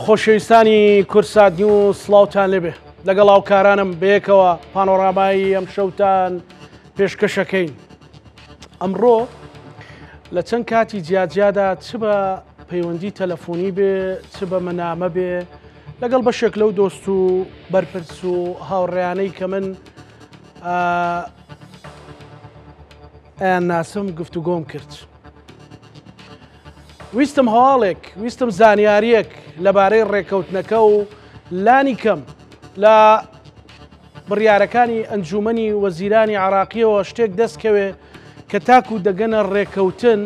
خۆشەویستانی کورسات نیوز سڵاوتان لێبێ لەگەڵ هاوکارانم بەیەکەوە پانۆرامایی ئەم شەوتان پێشکەشەکەین. ئەمڕۆ لە چەند کاتی جیاجیادا چ بە پەیوەندی تەلەفۆنی بێ چ بە مەنامە بێ لەگەڵ بەشێک لەو دۆست و بەرپرس و هاوڕێیانەی کە من ئەیان ناسم گفتوگۆم کرد. ویستم هەواڵێک ویستم زانیاریەک لەبارەی ڕێکەوتنەکە و لانی کەم لە بڕیارەکانی ئەنجومەنی وەزیرانی عراقیەوە شتێک دەستکەوێ کە تاکو دەگەنە ڕێکەوتن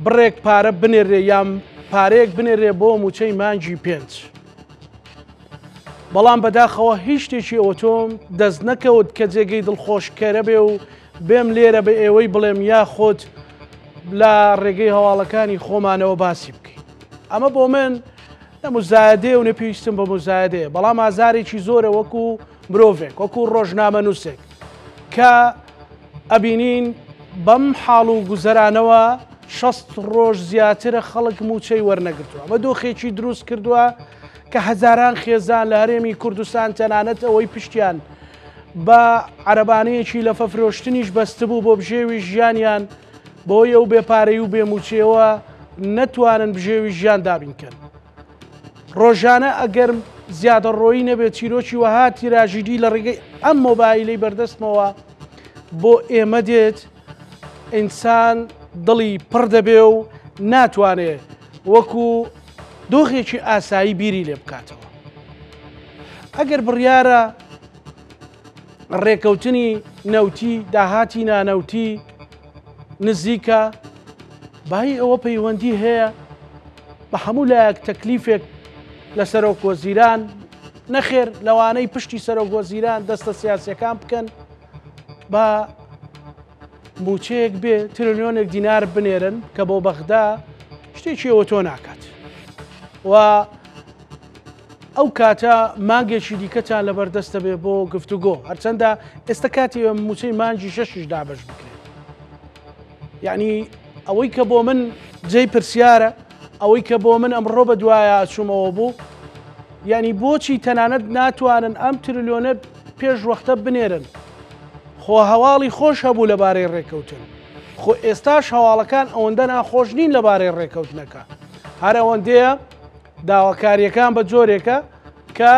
بڕێک پارە بنێرێ یان پارەیەک بنێرێ بۆ موچەی مانگی 5. بەڵام بەداخەوە هیچ شتێکی ئۆتۆم دەست نەکەوت کە جێگەی دڵخۆشکەرە بێ و بێم لێرە بە ئێوەی بڵێم یاخۆت لە ڕێگەی هەواڵەکانی خۆمانەوە باسی بکەین. ئەمە بۆ من نە مزایدێ و نەپێویستم بە مزایدەیە، بەڵام ئازارێکی زۆرە وەکو مرۆڤێک وەکو ڕۆژنامە نووسێک کە ئەبینین بەم حاڵ و گوزەرانەوە 60 ڕۆژ زیاترە خەڵک موچەی وەرنەگرتووە. ئەمە دۆخێکی دروست کردووە کە هەزاران خێزان لە هەرێمی کوردستان تەنانەت ئەوەی پشتیان بە عەرەبانەیەکی لە فەفرۆشتنیش بەستبوو بۆ بژێوی ژیانیان بۆی ئەو بێپارەی و بێموچێەوە نەتوانن بژێوی ژیان دابینکەن. ڕۆژانە ئەگەر زیادەڕۆیی نەبێت چیرۆکی وەها تیراژیدی لە ڕێگەی ئەم مۆبایلەی بەردەستمەوە بۆ ئێمە دێت ئینسان دڵی پڕ دەبێ و ناتوانێت وەکو دۆخێکی ئاسایی بیری لێ بکاتەوە. ئەگەر بڕیارە ڕێکەوتنی نەوتی داهاتی نانەوتی نزیکە بای ئەوە پەیوەندی هەیە بە هەموو لایەک تەکلیفێک لە سەرۆک وەزیران نەخێر لەوانەی پشتی سەرۆک وەزیران دەستە سیاسیەکان بکەن بە موچەیەک بێ تریلیۆنێک دینار بنێرن کە بۆ بەغدا شتێکی ئەوە تۆ ناکات و ئەو کاتە مانگێکی دیکەتان لەبەردەستە بێ بۆ گفتوگۆ هەرچەندە ئێستا کاتی موچەی مانگی 6 دابش بکرێت. یعنی ئەوەی کە بۆ من جێی پرسیارە ئەوەی کە بۆ من ئەمڕۆ بە دوایە ئاچوومەوە بوو یعنی بۆچی تەنانەت ناتوانن ئەم تریلیۆنە پێش وەختە بنێرن. خۆ هەواڵی خۆش هەبوو لەبارەی ڕێکەوتن، خۆ ئێستاش هەواڵەکان ئەوەندە ناخۆش نین لەبارەی ڕێکەوتنەکە. هەر ئەوەندەیە داواکاریەکان بە جۆرێکە کە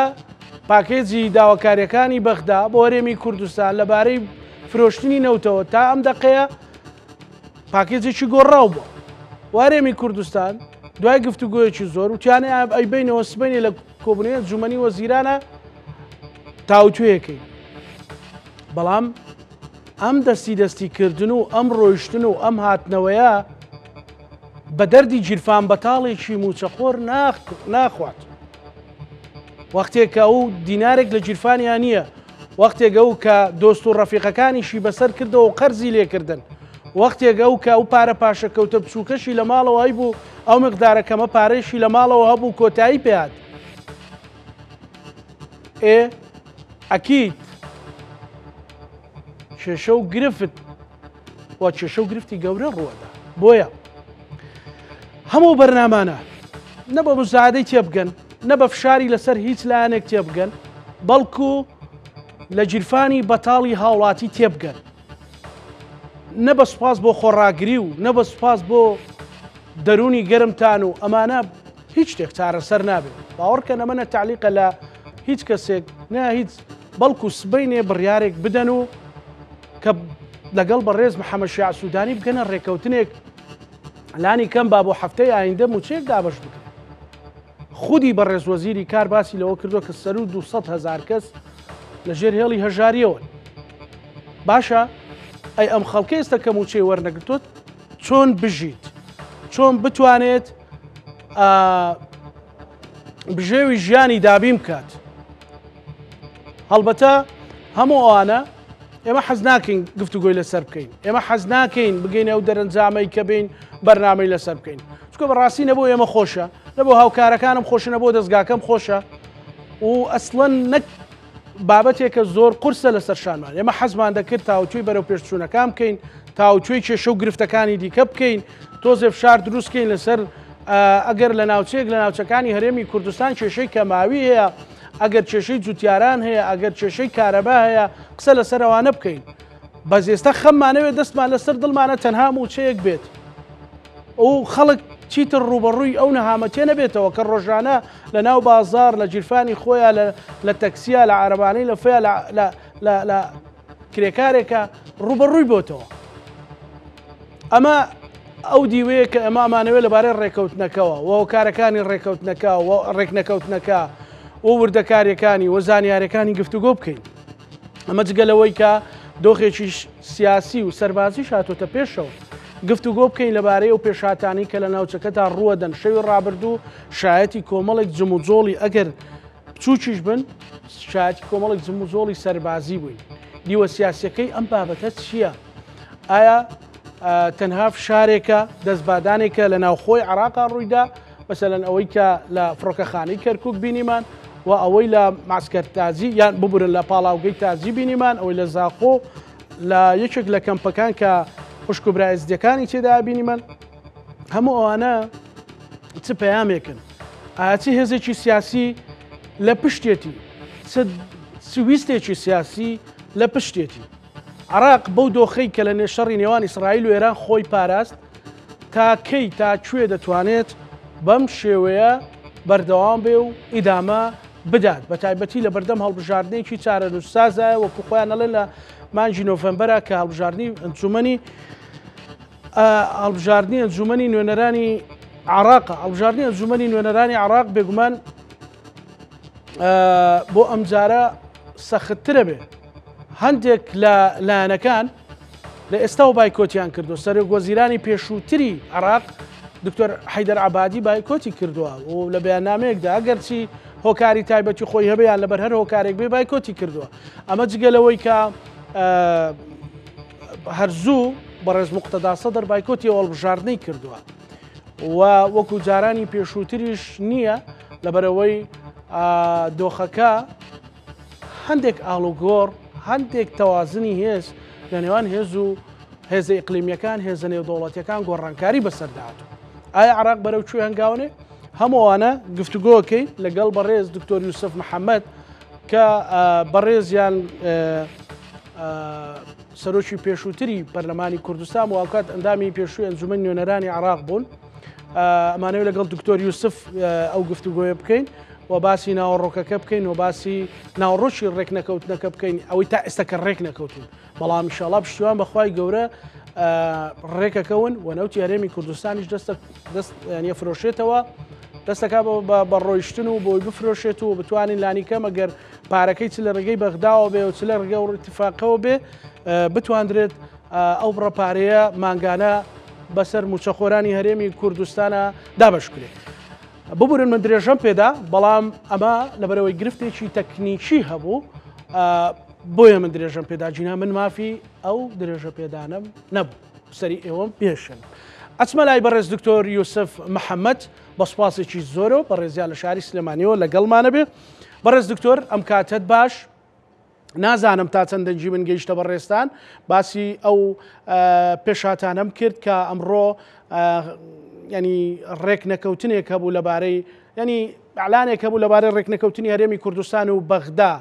پاکێجی داواکاریەکانی بەغدا بۆ هەرێمی کوردستان لەبارەی فرۆشتنی نەوتەوە تا ئەم دەقەیە پاکێجێکی گۆڕاو بووە. وارێمی کوردستان دوای گفتوگۆیەکی زۆر وتیانێ ئەیبینەوە سبەینێ لە کۆبنەوەی ئەنجومەنی وەزیرانە تاوتوێیەکەی. بەڵام ئەم دەستی و ئەم ڕۆیشتن و ئەم هاتنەوەیە بە دەردی جیرفان بەتاڵێکی موچەخۆر ناخوات. وەختێکە ئەو دینارێک لە جیرفانیان نییە، وەختێکە ئەو کە دۆست و ڕەفیقەکانیشی بەسەر کردەوە و قەرزی لێکردن، وەختێک ئەو کە ئەو پارە پاشەکەوتە بچووکەشی لە ماڵەوە هەیبوو ئەو مقدارەکەمە پارێشی لە ماڵەوە هەبوو کۆتایی پێات. ئەکید کێشە و گرفت وە کێشە و گرفتی گەورە ڕووەدا. بۆیە هەموو بەرنامانە نە بە مزادەی تێبگەن نە بە فشاری لەسەر هیچ لایەنێک تێبگەن، بەڵکو لە جیرفانی بەتاڵی هاوڵاتی تێبگەن. نە بە سوپاس بۆ خۆڕاگری و نە بە سوپاس بۆ دەرونی گەرمتان و ئەمانە هیچ شتێک چارەسەر نابێت. باوەڕکە ئەمە تەعلیقە لە هیچ کەسێک نە هیچ، بەڵکو سبەینێ بڕیارێک بدەن و کە لەگەڵ بەڕێز محەممەد شیع سوودانی بگەنە ڕێکەوتنێک لانی کەم با بۆ هەفتەی ئایندە موچەیەک دابش بکرێت. خودی بەڕێز وەزیری کار باسی لەوە کردووە کە سەر و 200,000 کەس لەژێر هێڵی هەژاریەوە. باشە ئەی ئەم خەڵکە ئێستا کە موچەی وەرنەگرتوت چۆن بژیت، چۆن بتوانێت بژێوی ژیانی دابین بکات. هەڵبەتە هەموو ئەوانە ئێمە حەز ناکەین گفتوگۆی لەسەر بکەین، ئێمە حەز ناکەین بگەین ئەو دەرەنجامەی کە بین بەرنامەی لەسەر بکەین، چکە بەڕاستی نەبوو ئێمە خۆشە، نەبوو هاوکارەکانم خۆشە، نەبوو دەستگاکەم خۆشە و ئەسڵەن نەک بابەتێکە زۆر قورسە لەسەر شانمان. ئێمە حەزمان دەکرد تاوتوی بەرەو پێشچوونەکان بکەین، تاوتوی کێشە و گرفتەکانی دیکە بکەین، تۆزێ فشار دروستکەین لەسەر ئەگەر لە ناوچەیەک لە ناوچەکانی هەرێمی کوردستان کێشەی کەماوی هەیە، ئەگەر کێشەی جوتیاران هەیە، ئەگەر کێشەی کارەبا هەیە، قسە لەسەر ئەوانە بکەین. بەس ئێستا خەممانەوێت دەستمان لەسەر دڵمانە تەنها موچەیەک بێت و خەڵک چیتر ڕوبەڕووی ئەو نەهامەتێ نەبێتەوە کە ڕۆژانە لە ناو بازار لە جیرفانی خۆیان لە تەکسیە لە عەرەبانەی لە فێ لە کرێکارێکە ڕوبەڕووی بۆتەوە. ئەمە ئەو دیوەیە کە ئەمە ئەمانەوێت لەبارەی ڕێکەوتنەکەەوە و کارەکانی ڕێکەوتنەکە و ڕێکنەکەوتنەکە و وردەکاریەکانی و زانیاریەکانی گفتوگۆ بکەین. ئەمە جگەلەوەی کە دۆخێکی سیاسی و سەربازیش هاتۆتە پێشەوە گفتوگۆ بکەین لەبارەی ئەو پێشاتانی کە لە ناوچەکەتا ڕوەدەن. شەوی ڕابردوو شایەتی کۆمەڵێک جموجۆڵی ئەگەر بچووکیش بن شایەتی کۆمەڵێک جموجۆڵی سەربازی بووین. دیوە سیاسەکەی ئەم بابەتە چییە؟ ئایا تەنها فشارێکە دەستبادانێکە لە ناوخۆی عێراقا ڕوویدا مەسەلەن ئەوەی کە لە فڕۆکەخانەی کەرکووک بینیمان و ئەوەی لە ماسکەر تازی یان ببورن لە پاڵاوگەی تازی بینیمان، ئەوەی لە زاخۆ لە یەکێک لە کەمپەکان کە خوشک و برایزدەکانی تێدا بینیمان. هەموو ئەوانە چ پەیامێکن؟ ئاچی هێزێکی سیاسی لە پشتێتی سویستێکی سیاسی لە پشتێتی. عێراق بەو دۆخەی کە لە نێشەڕی نێوان ئیسرائیل و ئێران خۆی پاراست تاکەی تاکوێ دەتوانێت بەم شێوەیە بەردەوام بێ و ئیدامە بدات، بە تایبەتی لە بەردەم هەڵبژاردنێکی چارەنووسسازایە وەکو خۆیان ئەڵێن لە مانجی نۆڤەمبەرە کە هەڵبژاردننی ئەنجومەنی نوێنەرانی عێراق هەڵبژاردننی ئەنجومەنی نوێنەرانی عێراق بێگومان بۆ ئەمجارە سەختترە بێ. هەندێک لە لایەنەکان لە ئێستا و بایکۆتیان کردو. سەرۆک وەزیرانی پێشووتری عێراق دکتۆر حەیدەر عەبادی بایکۆتی کردووە و لە بەیاننامەیەکدا ئەگەرچی هۆکاری تایبەتی خۆی هەبیان لەبەر هەر هۆکارێک بێ بایکۆتی کردووە. ئەمە جگەلەوەی کە هەرزوو بەڕێز موقتەدا سەدر بایکۆتی هەڵبژاردنەی کردووە و وەکو جارانی پێشووتریش نییە لەبەرەوەی دۆخەکە هەندێک ئاڵوگۆڕ هەندێک تەوازنی هێز لە نێوان هێز و هێزە ئیقلیمیەکان هێزە نێودەوڵەتیەکان گۆڕانکاری بەسەرداهاتوو. ئایا عێراق بەرەو کوێ هەنگاوانێ؟ هەمووانە گفتوگۆکەی لەگەڵ بەڕێز دکتۆر یوسف محەممەد کە بەڕێزیان سەرۆکی پێشووتری پەرلەمانی کوردستان و ئاوکات ئەندامی پێشووی ئەنجومەن نوێنەرانی عێراق بوون. ئەمانەوێت لەگەڵ دکتۆر یوسف ئەو گفتوگۆیە بکەین و باسی ناوەڕۆکەکە بکەین و باسی ناوڕۆکی ڕێکنەکەوتنەکە بکەین ئەوەی تا ئێستاکە ڕێک نەکەوتون. بەڵام ئینشاڵڵا پشتیوان بەخوای گەورە ڕێکەکەون و نەوتی هەرێمی کوردستانیش دەست فرۆشێتەوە دەستەکە بە ڕۆیشتن و بۆی بفرۆشێت و بتوانین لانیکەم ئەگەر پارەکەی چ لە ڕێگەی بەغداوە بێ و چ لە ڕێگە و اتفاقەوە بێ بتواندرێت ئەو بڕەپارەیە ماگانە بەسەر موچەخۆرانی هەرێمی کوردستانە دابەشکرێت. ببورن من درێژەم پێدا، بەڵام ئەمە لەبەرەوەی گرفتێکی تەکنیکی هەبوو بۆیە من درێژەم پێدا جینا من مافی ئەو درێژە پێدانم نەبوو سەری ئێوەم پێشن. ئەچمە لای بەڕێز دکتۆر یوسف محەممەد بە سوپاسێکی زۆرەوە بەڕێزیان لە شاری سلێمانیەوە لەگەڵمانە بێ. بەڕێز دکتۆر ئەم کاتت باش نازانم تا چەندەنجی من گەیشتە بەڕێستان باسی ئەو پێشاتانەم کرد کە ئەمڕۆ ینی ڕێک نەکەوتنێک هەبوو لەبارەی ینی ئەعلانێک هەبوو لەبارەی ڕێکنەکەوتنی هەرێمی کوردستان و بەغدا.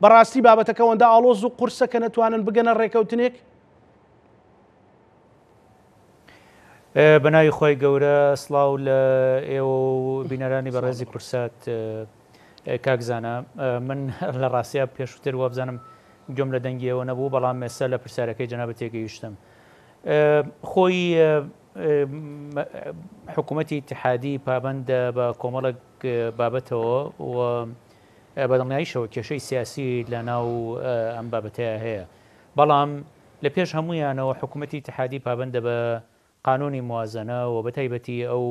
بەڕاستی بابەتەکەەوەندا ئاڵۆز و قورسەکە نەتوانن بگەنە ڕێکەوتنێک؟ بەناوی خۆی گەورە سڵاو لە ئێوە و بینەرانی بەڕێزی کورسات کاکزانە. من لە ڕاستیە پێشووتر وابزانم گوێم لە دەنگی ئەوە نەبوو، بەڵام ئێستا لە پرسیارەکەی جەنابەت تێگەیشتم. خۆی حکوومەتی اتحادی پابەندە بە کۆمەڵک بابەتەوە و بەدڵنیاییشەوە کێشەی سیاسی لە ناو ئەم بابەتەیە هەیە، بەڵام لە پێش هەمویانەوە حکوومەتی اتحادی پابەندە بە قانونی موازنە و بەتایبەتی ئەو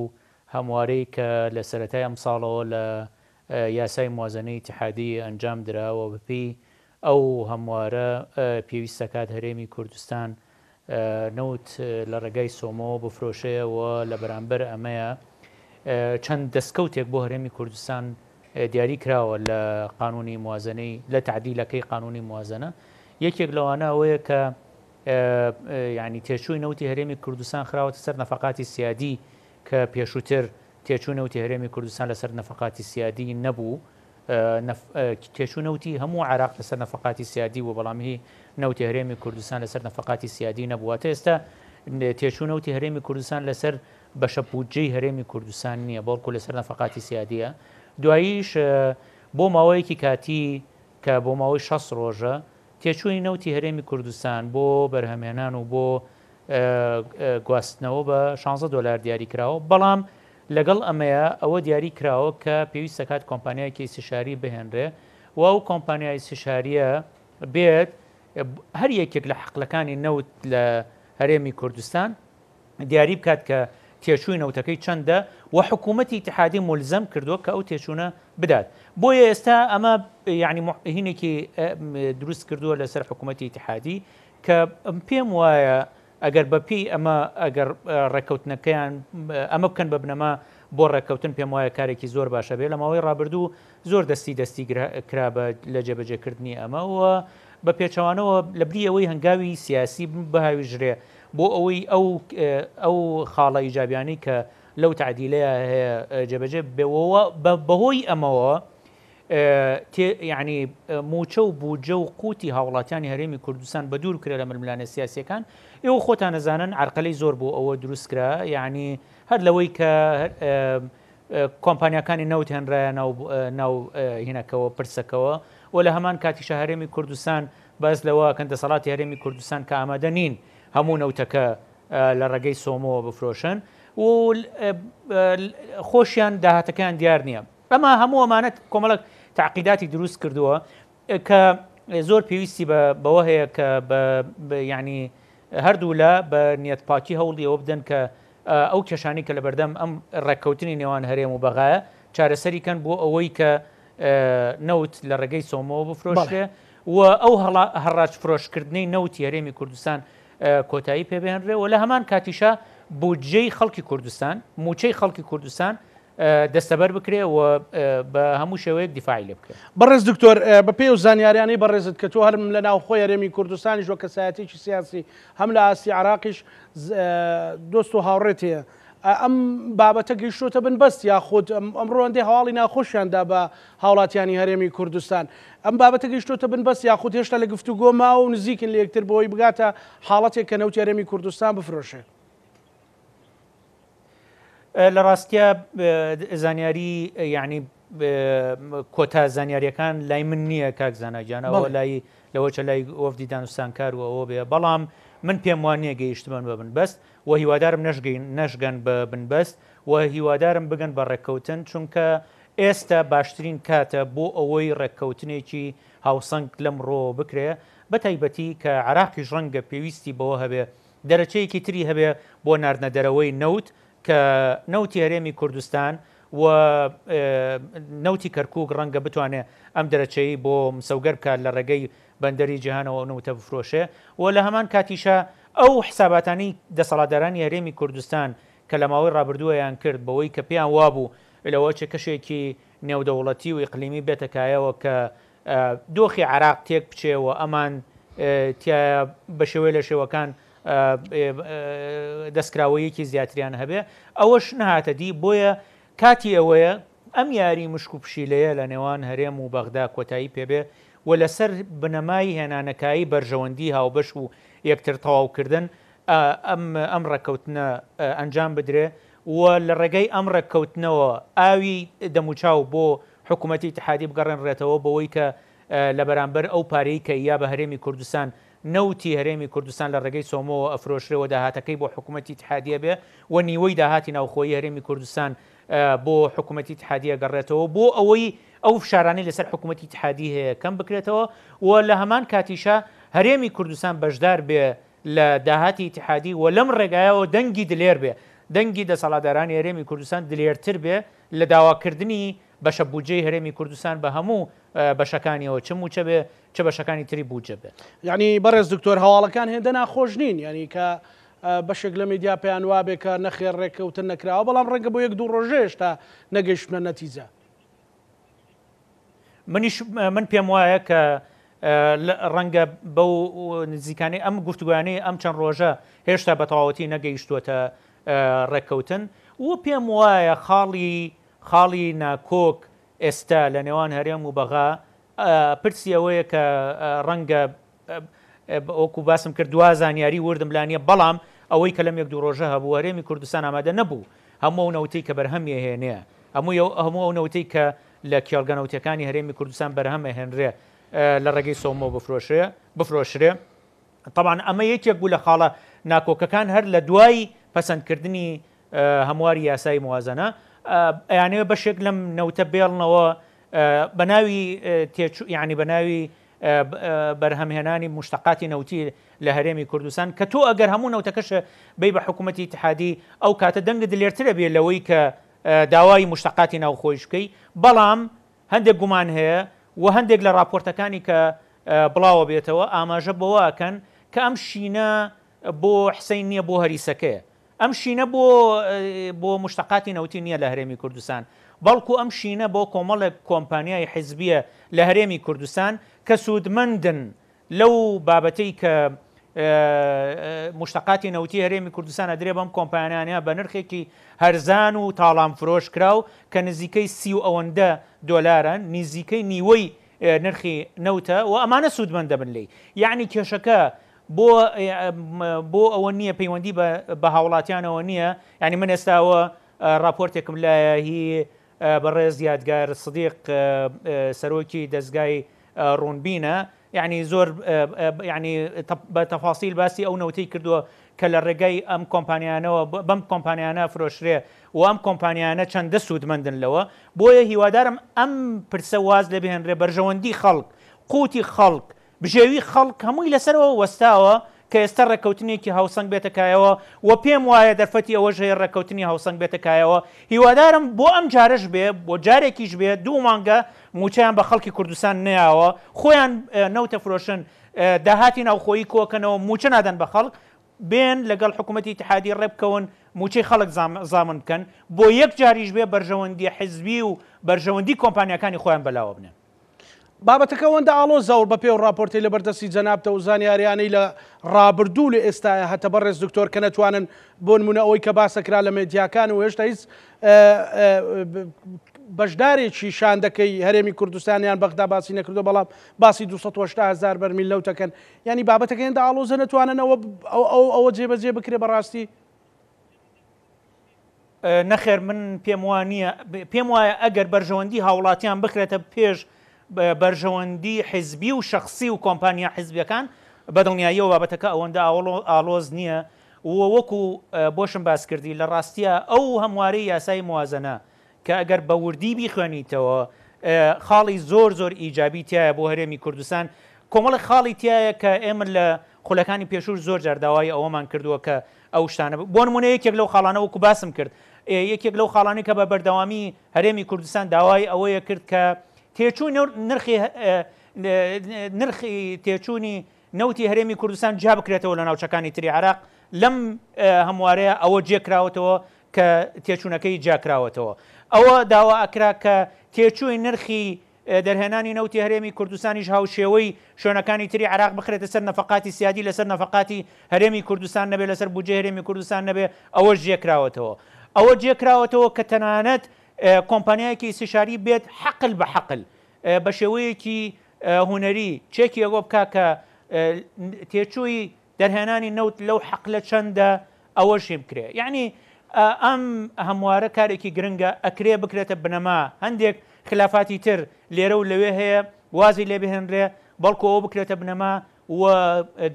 هەموارەی کە لە سەرەتای ئەم ساڵەوە لە یاسای موازنەی اتحادی ئەنجام درراوە بپی ئەو هەموارە پێویستەکات هەرێمی کوردستان نەوت لە ڕێگای سۆمۆ بفرۆشەیەوە لە بەرامبەر ئەمەیە چەند دەستکەوتێک بۆ هەرێمی کوردستان دیاری کراوە لە قانونی موازنەی لە تعدیلەکەی قانونی موازنە. یەکێک لەوانە ئەوەیە کە ینی تێشووی نەوتی هەرێمی کوردستان خراوەتە سەر نەفەقاتی سیادی کە پێشووتر تێچوونەوتی هەرێمی کوردستان لەسەر نەفقاتی سیادی نەبوو تێچوونەوتی هەموو عراق لەسەر نەفقاتی سیادی و بەڵامی نەوتی هەرێمی کوردستان لەسەر نەفقاتی سیادی نەبوواتە ئێستا تێچوونەوتی هەرێمی کوردستان لەسەر بەشە بودجەی هەرێمی کوردستان نییە بەڵکو لەسەر نەفقاتی سیادیە دواییش بۆ ماوەیەکی کاتی کە بۆ ماوەی 6 ڕۆژە تێچووی نەوتی هەرێمی کوردستان بۆ بەرهەمێنان و بۆ گواستنەوە بە 16 دلار دیاری کراوە بەڵام لەگەڵ ئەمەیە ئەوە دیاری کراوە کە پێویستە کات کۆمپانیایەکی استشاری بهێنرێ و ئەو کۆمپانیای استشاریە بێت هەر یەکێک لە حەقلەکانی نەوت لە هەرێمی کوردستان دیاری بکات کە تێچووی نەوتەکەی چەندە و حکوومەتی اتحادی ملزەم کردووە کە ئەو تێچوونە بدات بۆیە ئێستا ئەمە یعنی هینێکی دروست کردووە لەسەر حکوومەتی اتحادی کە پێم وایە ئەگەر بەپی ئەمە ئەگەر ڕێککەوتنەکەیان ئەمە بکەن بە بنەما بۆ ڕێککەوتن پێم وایە کارێکی زۆر باشە بێت لە ماوەی ڕابردوو زۆر دەستی کرا بە لە جێبەجێکردنی ئەمەوە بە پێچەوانەوە لە بری ئەوەی هەنگاوی سیاسی بەهاویژرێ بۆ ئەوەی ئەو خاڵە ئیجابیانی کە لەو تعدیلەیە هەیە جێبەجێ بێەوە بەهۆی ئەمەوە یعنی موچە و بوجە و قوتی هاوڵاتیانی هەرێمی کوردستان بە دوور کرێ لە ململانە سیاسیەکان ئێوە خۆتان نەزانن عرقەلەی زۆر بۆ ئەوە دروستکرا یعنی هەر لەوەی کە کۆمپانیەکانی نەوت هێنرایە ناو هینەکەەوە پرسەکەەوە و لە هەمان کاتیشە هەرێمی کوردستان بەس لەوە کەن دەسەڵاتی هەرێمی کوردستان کە ئامادە نین هەموو نەوتەکە لە ڕێگەی سۆمەوە بفرۆشن و خۆشیان داهاتەکان دیار نییە ئەمە هەموو ئەمانەت کۆمەڵک تعقیداتی دروست کردووە کە زۆر پێویستی بەوە هەیە کە ینی هەردوو لە بە نیەتپاکی هەوڵی ئەوە بدەن کە ئەو کێشانی کە لە بەردەم ئەم ڕێککەوتنی نێوان هەرێم و بەغایە چارەسەریکەن بۆ ئەوەی کە نەوت لە ڕێگەی سۆمەوە بفرۆشێ و ئەو هەڕاج فرۆشکردنەی نەوتی هەرێمی کوردستان کۆتایی پێبێنرێ و لە هەمان کاتیشە بودجەی خەڵکی کوردستان موچەی خەڵکی کوردستان دەستەبەر بکرێ و بە هەموو شێوەیەک دیفاعی لێ بکرێت بەڕێز دکتۆر بە پێی و زانیاریانەی بەڕێزت کە تۆ هەرم لە ناوخۆی هەرێمی کوردستانیش وە کەسایەتێکی سیاسی هەم لە ئاسی عراقیش دۆست و هاوڕێت هەیە ئەم بابەتە گەیشتۆتە بنبەست یاخود ئەمڕۆ ئەندێ هەواڵی ناخۆشیاندا بە هاوڵاتیانی هەرێمی کوردستان ئەم بابەتە گەیشتۆتە بنبەست یاخود هێشتا لە گفتوگۆ ماوە و نزیکن لە یەکتر بۆی بگاتە حاڵەتێک کە نەوتی هەرێمی کوردستان بفرۆشێ لە ڕاستیە زانیاری یعنی کۆتا زانیاریەکان لای من نییە کاک زاناگیانەوە لای لەوە چە لای وەفدی دانوستانکار و ئەوە بێ بەڵام من پێم وانە گەیشتمان بە بنبەست و هیوادارم نەشگەن بە بنبەست و هیوادارم بگەن بە ڕێککەوتن چونکە ئێستا باشترین کاتە بۆ ئەوەی ڕێککەوتنێکی هاوسەنگ لەمڕۆ بکرێ بە تایبەتی کە عراقیش ڕەنگە پێویستی بەوە هەبێ دەرەچەیەکی تری هەبێ بۆ ناردنە دەرەوەی نەوت کە نەوتی هەرێمی کوردستان و نەوتی کەرکووک ڕەنگە بتوانێت ئەم دەرەچەی بۆ مسەوگەر بکات لە ڕێگەی بەندەری جیهانەوە نەوتە بفرۆشێ و لە هەمان کاتیشە ئەو حساباتانی دەسەڵاتدارانی هەرێمی کوردستان کە لە ماوەی ڕابردووەیان کرد بەوەی کە پێیان وابوو لەوە چه کەشێکی نێودەوڵەتی و ئیقلیمی بێتەکایەوە کە دۆخی عراق تێک بچێەوە ئەمان بە شێوەیە لە شێوەکان دەستکراوەیەکی زیاتریان هەبێ ئەوەش نەهاتە دی بۆیە کاتی ئەوەیە ئەم یاری مشک و پشیلەیە لە نێوان هەرێم و بەغدا کۆتایی پێبێ و لەسەر بنەمای هێنانەکایی بەرژەوەندی هاوبەش و یەکتر تەواوکردن ئەم ڕێککەوتنە ئەنجام بدرێ و لە ڕێگەی ئەم ڕێککەوتنەوە ئاوی دەموچاو بۆ حکوومەتی اتحادی بگەڕێنرێتەوە بەوەی کە لە بەرامبەر ئەو پارەی کە یا بە هەرێمی کوردستان نەوتی هەرێمی کوردستان لە ڕێگەی سۆمەوە ئەفرۆشرەوە داهاتەکەی بۆ حکوومەتی اتحادیە بێ و نیوەی داهاتی ناوخۆیی هەرێمی کوردستان بۆ حکوومەتی اتحادیە گەڕێتەوە بۆ ئەوەی ئەو فشارانی لەسەر حکوومەتی اتحادی هەیە کەم بکرێتەوە و لە هەمان کاتیشە هەرێمی کوردستان بەشدار بێ لە داهاتی اتحادی و لەم ڕێگایەوە دەنگی دلێر بێ دەنگی دەسەڵاتدارانی هەرێمی کوردستان دلێرتر بێ لە داواکردنی بەشە بودجەی هەرێمی کوردستان بە هەموو بەشەکانیەوە چ موچە بێ چه بەشەکانی تری بودجە بێ یعنی بەڕێز دکتۆر هەواڵەکان هێندە ناخۆش نین یعنی کە بەشێک لە میدیا پێیان وابێ کە نەخێر ڕێککەوتن نەکراوە بەڵام ڕەنگە بۆ 1-2 ڕۆژێ هێشتا نەگەیشتنە نەتیجە من پێم وایە کە ڕەنگە بەو نزیکانی ئەم گفتوگویانەی ئەم چەند ڕۆژە هێشتا بە تەواوەتی نەگەیشتووەتە ڕێککەوتن و پێم وایە خاڵی ناکۆک ئێستا لە نێوان هەرێم و بەغا پرسی ئەوەیە کە ڕەنگە وەکو باسم کرد دوا زانیاری وردم لانیە بەڵام ئەوەی کە لەم یەک دوو ڕۆژە هەبوو هەرێمی کوردستان ئامادە نەبوو هەموو نەوتەی کە بەرهەمی هێنەیە هەموو ئەو نەوتەی کە لە کێڵگەنەوتەکانی هەرێمی کوردستان بەرهەمە هێنرێ لە ڕێگەی سۆمۆ بفرۆشرێ طبعا ئەمە یەکێک بوو لە خاڵە ناکۆکەکان هەر لە دوای پەسەندکردنی هەمواری یاسای موازنە ئەیانەوە بەشێک لەم نەوتە بێڵنەوە بەناوی یعنی بەناوی بەرهەمهێنانی مشتقاتی نەوتی لە هەرێمی کوردستان کە تۆ ئەگەر هەموو نەوتەکەشە بەی بە حکوومەتی اتحادی ئەو کاتە دەنگت لێرترە بێ لەوەی کە داوای مشتقاتی ناوخۆیش بکەی بەڵام هەندێک گومان هەیە و هەندێک لە راپۆرتەکانی کە بڵاوە بێتەوە ئاماژە بەوەکەن کە ئەم شینە بۆ حسەین نییە بۆ هەریسەکەیە ئەم شینە بۆ مشتقاتی نەوتی نییە لە هەرێمی کوردستان بەڵکو ئەم شینە بۆ کۆمەڵێک کۆمپانیای حیزبیە لە هەرێمی کوردستان کە سوودمەندن لەو بابەتەی کە مشتقاتی نەوتی هەرێمی کوردستان ئەدرێ بەم کۆمپانیانە بە نرخێکی هەرزان و تاڵام فرۆش کراو کە نزیکەی $30 نزیکەی نیوەی نرخی نەوتە و ئەمانە سوودمەند دەبن لێی یعنی کێشەکە بۆ ئەوە نییە پەیوەندی بە هاوڵاتیانەوە نییە ینی من ئێستاوە راپۆرتێکم لایە هی بەڕێز یادگار سدیق سەرۆکی دەستگای ڕوونبینە یعنی زۆر ینی بە تەفاسیل باسی ئەو نەوتەی کردووە کە لە ڕێگەی ئەم کۆمپانیانەوە بەم کۆمپانیانە فرۆشرێ و ئەم کۆمپانیانە چەندە سوودمەندن لەوە بۆیە هیوادارم ئەم پرسە واز لە بهێنرێ بەرژەوەندی خەڵک قوتی خەڵک بژێوی خەڵک هەمووی لەسەرەوە وەستاوە کە ئێستا ڕێککەوتنێکی هاوسەنگ بێتەکایەوە و پێم وایە دەرفەتی ئەوەش هەیە ڕێککەوتنی هاوسەنگ بێتەکایەوە هیوادارم بۆ ئەم جارش بێ بۆ جارێکیش بێ 2 مانگە موچیان بە خەڵکی کوردستان نەیاوە خۆیان نەوتە فرۆشن داهاتی ناوخۆیی کۆکەنەوە موچە نادەن بە خەڵک بێن لەگەڵ حکوومەتی اتحادی ڕێبکەون موچەی خەڵک زامن بکەن بۆ یەک جاریش بێ بەرژەوەندی حیزبی و بەرژەوەندی کۆمپانیەکانی خۆیان بەلاوە بنێن بابەتەکە ئەوەندە ئاڵۆ زەور بە پێ و راپۆرتی لە بەردەستی جەنابتە و زانیاریانەی لە ڕابردوو لە ئێستاە هەتە بەڕێز دکتۆر کە نەتوانن بۆ نمونە ئەوەی کە باسەکرا لە مێدیاکان و هێشتا هیچ بەشدارێکی شان دەکەی هەرێمی کوردستانیان بەغدا باسی نەکردو بەڵام باسی 280,000 بەرمیل نەوتەکەن ینی بابەتەکە هێندە ئاڵۆزە نەتوانن ئەوە جێبەجێ بکرێ بەڕاستی نەخێر من پێم وایە ئەگەر بەرژەوەندی هاوڵاتیان بخرێتە پێش بەرژەوەندی حیزبی و شخصی و کۆمپانیا حیزبیەکان بەدڵنیاییەوە بابەتەکە ئەوەندە ئاڵۆز نییە وەکو بۆشم باس کردی لە ڕاستیە ئەو هەموارەی یاسای موازنە کە ئەگەر بە وردی بیخوێنیتەوە خاڵی زۆر ئیجابی تایە بۆ هەرێمی کوردستان کۆمەڵی خاڵی تایە کە ئێمە لە خولەکانی پێشوور زۆر جارداوای ئەوەمان کردووە کە ئەو شتانە بۆ نمونە یەکێک لەو خاڵانە وەکو باسم کرد یەکێک لەو خاڵانی کە بە بەردەوامی هەرێمی کوردستان داوای ئەوەیە کرد کە تێچووی نرخی تێچوونی نەوتی هەرێمی کوردستان جا بکرێتەوە لە ناوچەکانی تری عراق لەم هەموارەیە ئەوە جێکراوەتەوە کە تێچوونەکەی جاکراوەتەوە ئەوە داوا ئەکرا کە تێچووی نرخی دەرهێنانی نەوتی هەرێمی کوردستانیش هاوشێوەی شوێنەکانی تری عراق بخرێتە سەر نەفقاتی سیادی لەسەر نەفقاتی هەرێمی کوردستان نەبێ لەسەر بودجێ هەرێمی کوردستان نەبێ ئەوەش جێکراوەتەوە کە تەنانەت کۆمپانیایەکی استشاری بێت حەقل بە حەقل بە شێوەیەکی هوەری چێکی ئەوە بکا کە تێچووی دەرهێنانی نەوت لەو حەقلە چەندە ئەوەشی بکرێ یعنی ئەم هەموارە کارێکی گرنگە ئەکرێ بکرێتە بنەما هەندێک خلافاتی تر لێرە و لەوێ هەیە وازی لێ بهێنرێ بەڵکو ئەوە بکرێتە بنەما و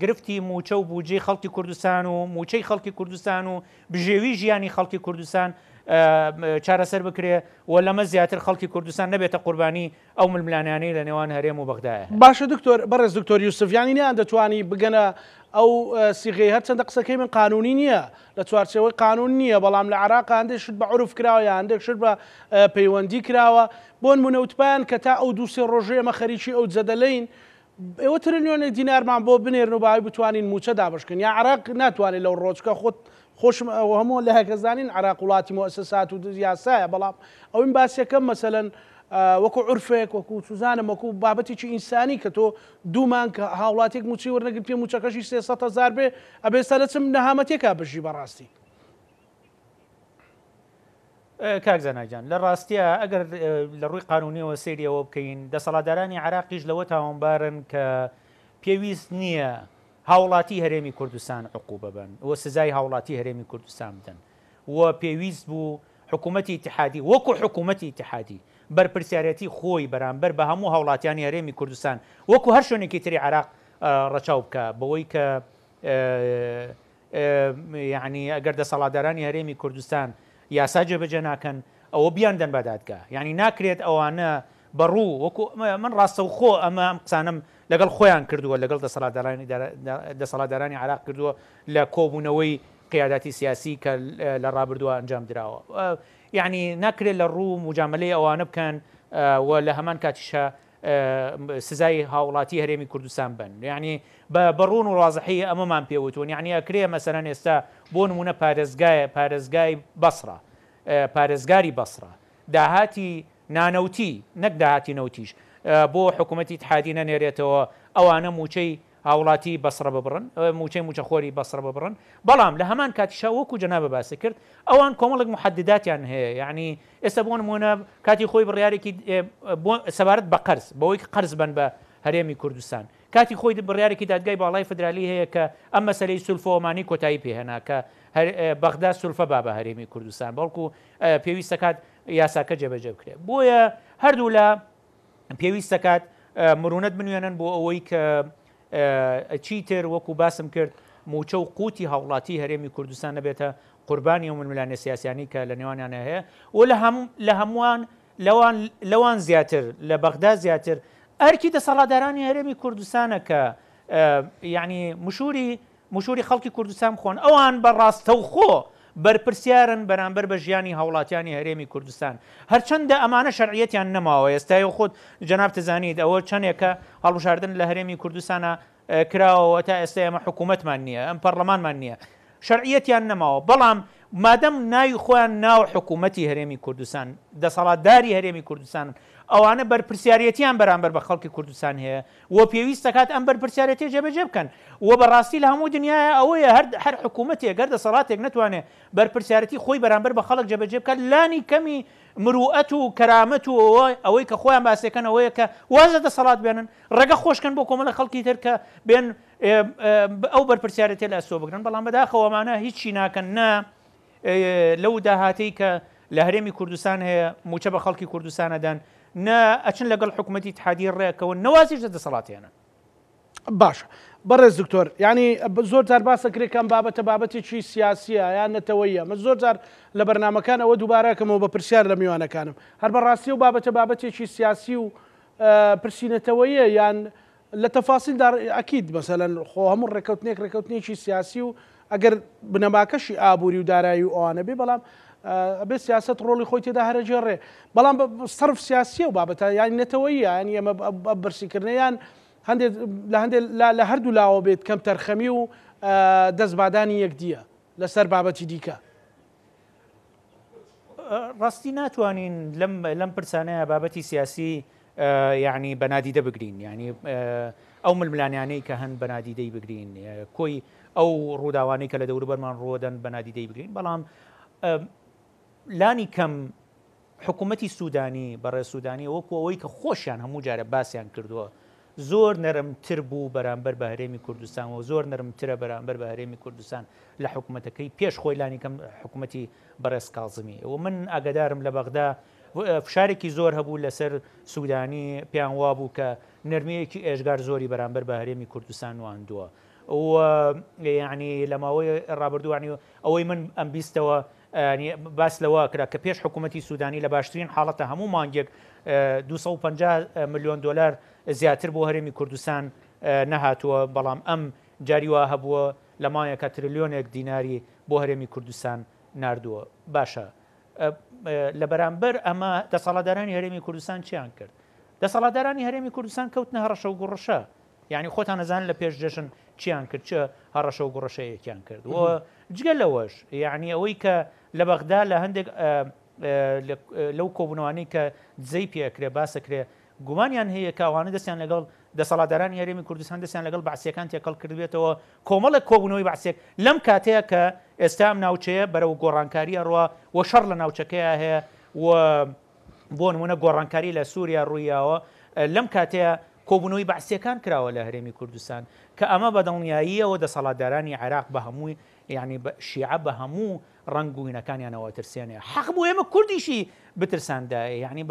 گرفتی موچە و بودجێی خەڵکی کوردستان و موچەی خەڵکی کوردستان و بژێوی ژیانی خەڵکی کوردستان چارەسەر بکرێ و لەمە زیاتر خەڵکی کوردستان نەبێتە قوربانی ئەو ململانیانەی لە نێوان هەرێم و بەغدایە باشە دکتۆر بەڕێز دکتۆر یوسفیانی نیان دەتوانی بگەنە ئەو سیغەی هەرچەندە قسەکەی من قانونی نییە لە چوارچەوەی قانون نییە بەڵام لە عراق هەندێک شت بە عروف کراوە یا هەندێک شت بە پەیوەندی کراوە بۆ نمونە وتپیان کە تا ئەو 2-3 ڕۆژێ ئەمە خەریکی ئەو جەدەلەین ئێوە تریلیۆنێک دینارمان بۆ بنێرن و باوی بتوانین موچە دابشکن یا عراق ناتوانێت لەو ڕۆژکە خۆت خۆشم هەموو لە هەکەزانین عراق وڵاتی مؤسسات و یاسایە بەڵام ئەوین باسیەکەم مەسەلەن وەکو عورفێک وەکو سوزانم وەکو بابەتێکی ئینسانی کە تۆ دوومان کە هاوڵاتێک موچی وەرنەگرت پێ موچەکەشی 300,000 بێ ئەبێستا دەچم نەهامەتێکا بژی بەڕاستی کاک زەناجان لە ڕاستیە ئەگەر لە ڕووی قانونیەوە سریەوە بکەین دەسەڵاتدارانی عراقیش لەوە تاوانبارن کە پێویست نییە هاوڵاتی هەرێمی کوردستان عقوبە بن وە سزای هاوڵاتی هەرێمی کوردستان بدەن و پێویست بوو حکوومەتی اتحادی وەکو حکوومەتی اتحادی بەرپرسیارەتی خۆی بەرامبەر بە هەموو هاوڵاتیانی هەرێمی کوردستان وەکو هەر شوێنێکی تری عراق ڕەچاو بکە بەوەی کە یعنی ئەگەر دەسەڵاتدارانی هەرێمی کوردستان یاسا جێبەجێ ناکەن ئەوە بیان دەن بە دادگا یعنی ناکرێت ئەوانە بەڕوو وەکو من ڕاستەوخۆ ئەمە قسانم لەگەڵ خۆیان کردووە لەگەڵ دەسەڵاتدارانی عراق کردووە لە کۆبوونەوەی قیاداتی سیاسی کە لە ڕابردووە ئەنجام درراوە یعنی ناکرێت لە ڕوو مجاملەی ئەوانە بکەن و لە هەمان کاتیشە سزای هاوڵاتی هەرێمی کوردستان بن یعنی بەڕوون و ڕازحی ئەمەمان پێوتون یعنی ئەکرێ مەسەرەن ئێستا بۆ نمونە پارێزگای بەسڕە پارێزگاری بەسڕە داهاتی نانەوتی نەک داهاتی نەوتیش بۆ حکوومەتی اتحادی نەنێرێتەوە ئەوانە موچەی هاوڵاتی بەسڕە ببڕن موچەی موچەخۆری بەسڕە ببڕن بەڵام لە هەمان کاتیشە وەکو جەنابە باسی کرد ئەوان کۆمەڵێک محدداتیان هەیە یعنی ئێستا بۆ نمونە کاتی خۆی بڕیارێکی سەبارەت بە قەرز بەوەی قەرز بن بە هەرێمی کوردستان کاتی خۆی بڕیارێکی دادگای باڵای فدرالی هەیە کە ئەم مەسەلەی سولفۆمانی کۆتایی پێهێنا کە بەغدا سولفە با بە هەرێمی کوردستان بەڵکو پێویستە کات یاساکە جێبەجێ بکرێت بۆیە هەردوو لە پێویستە کات مرونەت بنوێنن بۆ ئەوەی کە چیتر وەکو باسم کرد موچە و قوتی هاوڵاتی هەرێمی کوردستان نەبێتە قوربانی و ململانە سیاسیانی کە لە نێوانیان هەیە و لە هەمووان لەوان زیاتر لە بەغدا زیاتر ئەرکی دەسەڵاتدارانی هەرێمی کوردستانە کە یعنی مشوری خەڵکی کوردستان خۆن ئەوان بەڕاستەوخۆ بەرپرسیارن بەرامبەر بە ژیانی هاوڵاتیانی هەرێمی کوردستان هەرچەندە ئەمانە شەرعیەتیان نەماوە ئێستای خۆت جەناب تزانیت ئەوە چەندێکە هەڵبژاردن لە هەرێمی کوردستانە کراوەوە تا ئێستا ئێمە حکوومەتمان نییە ئەم پەرلەمانمان نییە شەرعیەتیان نەماوە بەڵام مادەم ناوی خۆیان ناو حکوومەتی هەرێمی کوردستان دەسەڵاتداری هەرێمی کوردستان ئەوانە بەرپرسیارەتیان بەرامبەر بە خەڵکی کوردستان هەیە و پێویست دەکات ئەم بەرپرسیارەتی جێبەجێ بکەن و بەڕاستی لە هەموو دنیاە ئەوەیە هەر حکوومەتێک گەر دەسەڵاتێک نتوانێت بەرپرسیارەتی خۆی بەرامبەر بە خەڵک جێبەجێ بکات لانی کەمی مروئەت و کەرامەت و ئەوەی کە خۆیان باسیەکەن ئەوەیە کە وازە دەسەڵات بێنن ڕێگە خۆشکەن بۆ کۆمەڵە خەڵکی تر کە بێن ئەو بەرپرسیارەتی لە ئەسۆ بگرن بەڵام بەداخەوەمانە هیچی ناکەن نا لەو داهاتەی کە لە هەرێمی کوردستان هەیە موچە بە خەڵکی کوردستانەدان نا ئەچن لەگەڵ حکوومەتی اتحادی ڕێکەوە نەوازیش دەسەڵاتێنن باشە بەڕێز دکتۆر ینی زۆر جار باسەکرێکم بابەتێکی سیاسیە یان نەتەوەیە من زۆر جار لە بەرنمەکان ئەوە دووبارەکەمەوە بە پرسیار لە میوانەکانم هەر بەڕاستی و بابەتێکی سیاسی و پرسیینەتەوەیە یان لە تەفاسیلدا ئەکید مەسەلەن خۆ هەموو ڕێکەوتنێکی سیاسی و ئەگەر بنەماکەشی ئابووری و دارایی و ئەوانە بێ بەڵام ئەبێ سیاست ڕۆڵی خۆی تێدا هەرەجێڕێ بەڵام سەرف سیاسیە و بابەتە یانی نەتەوەیە ینی ئەمە بەرسیکردنیان هەندێک لە هەردوو لاوە بێت کەم تەرخەمی و دەستبادانی یەکدیە لەسەر بابەتی دیکە ڕاستی ناتوانین لەم پرسانەیە بابەتی سیاسی یعنی بەنادیدە بگرین ینی ئەو ململانیانەی کە هەن بەنادیدەی بگرین کۆی ئەو ڕووداوانەی کە لە دەوروبەرمان ڕۆدەن بەنادیدەی بگرین بەڵام لانی کەم حکوومەتی سوودانی بەڕێ سوودانی وەکو ئەوەی کە خۆشیان هەموو جارە باسییان کردووە زۆر نەرمتر بوو بەرامبەر بە هەرێمی کوردستان و زۆر نەرمترە بەرامبەر بە هەرێمی کوردستان لە حکوومەتەکەی پێش خۆی لانی کەم حکوومەتی بەڕێز کاڵزمی و من ئاگدارم لە بەغدا فشارێکی زۆر هەبوو لەسەر سوودانی پیان وا بوو کە نەرمەیەکی ئێژگار زۆری بەرامبەر بە هەرێمی کوردستان واندووە و یعنی لە ماوەی ڕابردووانی ئەوەی من ئەم بیستەوە باس لەوە کرا کە پێش حکوومەتی سوودانی لە باشترین حاڵەتە هەموو مانگێک 250 میلیۆن دلار زیاتر بۆ هەرێمی کوردستان نەهاتووە بەڵام ئەم جاریوا هەبووە لە مایەکە تریلیۆنێک دیناری بۆ هەرێمی کوردستان ناردووە باشە لە بەرامبەر ئەمە دەسەڵاتدارانی هەرێمی کوردستان چیان کرد دەسەڵاتدارانی هەرێمی کوردستان کەوتنە هەڕەشە و گوڕەشە یعنی خۆتان نەزانن لە پێش جەژن چیان کرد چه هەڕەشە و گوڕەشەیەکیان کرد و جگە لەوەش یعنی ئەوەی کە لە بەغدا لە هەندێک لەو کۆبوونەوەی کە دزەی پێکرێ باسەکرێ گومانیان هەیە کە ئەوانە دەستیان لەگەڵ دەسەڵاتدارانی هەرێمی کوردستان دەستیان لەگەڵ بەعسیەکان تێکەڵ کردبێتەوە کۆمەڵێک کۆبوونەوەی بەعسیێک لەم کاتەیە کە ئێستا ئەم ناوچەیە بەرەو گۆڕانکاریە ڕوە و شەڕ لە ناوچەکەیە هەیە و بۆ نمونە گۆڕانکاری لە سووریا ڕوویاوە لەم کاتەیە کۆبوونەوەی بەعسیەکان کراوە لە هەرێمی کوردستان کە ئەمە بەدڵنیاییەوە دەسەڵاتدارانی عێراق بە هەمووی یعنی شیعە بە هەموو ڕنگ و وینەکانیانەوە ترسێنێ حەق بوو ئێمە کوردیشی بترساندایە یعنی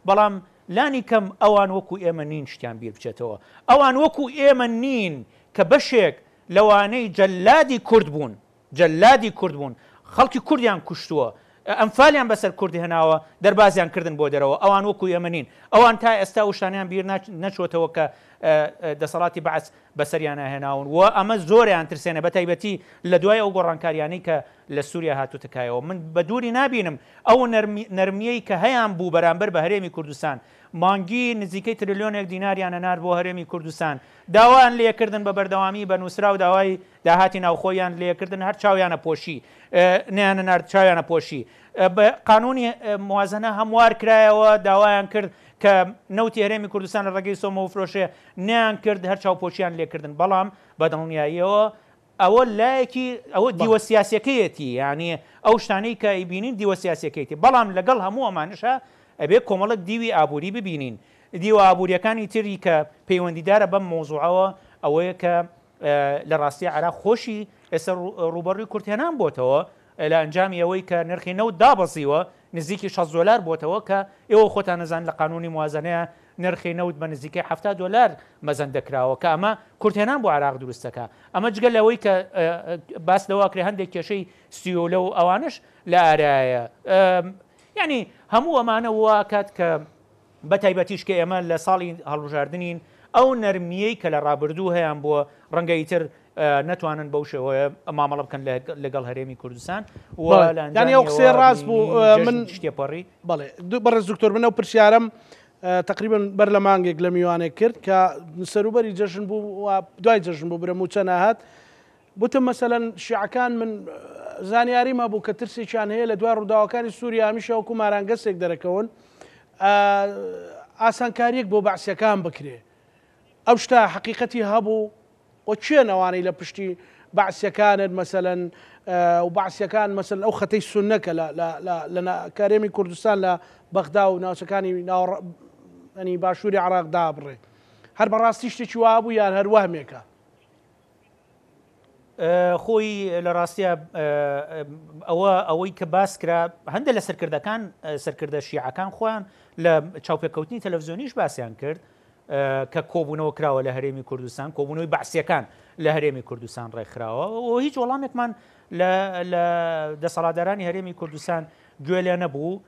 بەڵام لانی کەم ئەوان وەکو ئێمە نین شتیان بیر بچێتەوە ئەوان وەکو ئێمە نین کە بەشێک لەوانەی جەلادی کورد بوون جەلادی کورد بوون خەڵکی کوردیان کوشتووە ئەمفالیان بەسەر کوردی هێناوە دەربازیان کردن بۆ دەرەوە ئەوان وەکو ئێمە نین ئەوان تا ئێستا وشانیان بیر نەچۆتەوە کە دەسەڵاتی بەعس بەسەریانە هێناون و ئەمە زۆریان ترسێنە بە تایبەتی لە دوای ئەو گۆڕانکاریانەی کە لە سووریا هاتووتکایەوە من بە دووری نابینم ئەو نەرمیەی کە هەیان بوو بەرامبەر بە هەرێمی کوردستان مانگی نزیکەی تریلیۆنێک دیناریانە نار بۆ هەرێمی کوردستان داوایان لێکردن بە بەردەوامی بە نووسرا و داوای داهاتی ناوخۆیان لێکردن هەر چاویانە پۆشی نیانە نار چاویانە پۆشی بە قانونی موازنە هەموار کرایەوە داوایان کرد کە نەوتی هەرێمی کوردستان لە ڕێگەی سۆمە و فرۆشێ نیان کرد هەر چاوپۆشیان لێکردن بەڵام بەدڵنیاییەوە ئەوە لایەکی ئەوە دیوە سیاسەکەیەتی یعنی ئەو شتانەی کە ئیبینین دیوە سیاسەکەیتی بەڵام لەگەڵ هەموو ئەمانشە ئەبێ کۆمەڵک دیوی ئابووری ببینین دیوە ئابوووریەکانی تری کە پەیوەندیدارە بەم مۆزوعەوە ئەوەیە کە لە ڕاستی عێراق خۆشی ئێستا ڕوبەڕووی کورتێنان بۆتەوە لە ئەنجامی ئەوەی کە نرخی نەوت دابەزیوە نزیکی 6 دلار بۆتەوە کە ئێوە خۆتان نەزان لە قانونی موازنەیە نرخی نەوت بە نزیکەی 70 دلار مەزەن دەکراوە کە ئەمە کورتێنان بۆ عێراق دروستەکە ئەمە جگە لەوەی کە باس لەواکرێ هەندێک کێشەی سیۆلە و ئەوانش لە ئارایە یعنی هەموو ئەمانە واکات کە بە تایبەتیش کە ئێمە لە ساڵی هەڵبژاردنین ئەو نەرمیەی کە لە ڕابردوو هەیەیان بووە ڕەنگەی تر نەتوانن بەو شێوەیە مامەڵە بکەن لەگەڵ هەرێمی کوردستان ینی ئەو قسەی ڕاست بوو من شتێپەڕی بەڵێ بەڕێز دکتۆر من ئەو پرسیارم تقریبا بەر لە مانگێک لە میوانێک کرد کە سەروبەری جەژن بوو دوای جەژن بوو برە موچە ناهات بوتم مەسەلەن شیعەکان من زانیاری ما بوو کە ترسێکیان هەیە لە دوای ڕووداوەکانی سووریا هەمیشە وەکو مارانگەسێک دەرەکەون ئاسانکاریەک بۆ بەعسیەکان بکرێ ئەو شتا حقیقەتی هەبوو و چێنەوانەی لە پشتی بەعسیەکانت مەسەلەن و بەعسیەکان مەسەلەن ئەو خەتەی سوننەکە لە کارێمی کوردستان لە بەغدا و ناوچەکانی ینی باشووری عێراق دابڕێ هەر بەڕاستی شتێکی وا بوو یان هەر وەهمێکە خۆی لە ڕاستیە ئەوەی کە باس کرا هەندە لە سەرکردە شیعەکان خۆیان لە چاوپێکەوتنی تەلەڤیزیۆنیش باسییان کرد کە کۆبوونەوە کراوە لە هەرێمی کوردستان کۆبوونەوەی بەعسیەکان لە هەرێمی کوردستان ڕێکخراوە و هیچ وەڵامێکمان لە دەسەڵاتدارانی هەرێمی کوردستان گوێ لێ نەبوو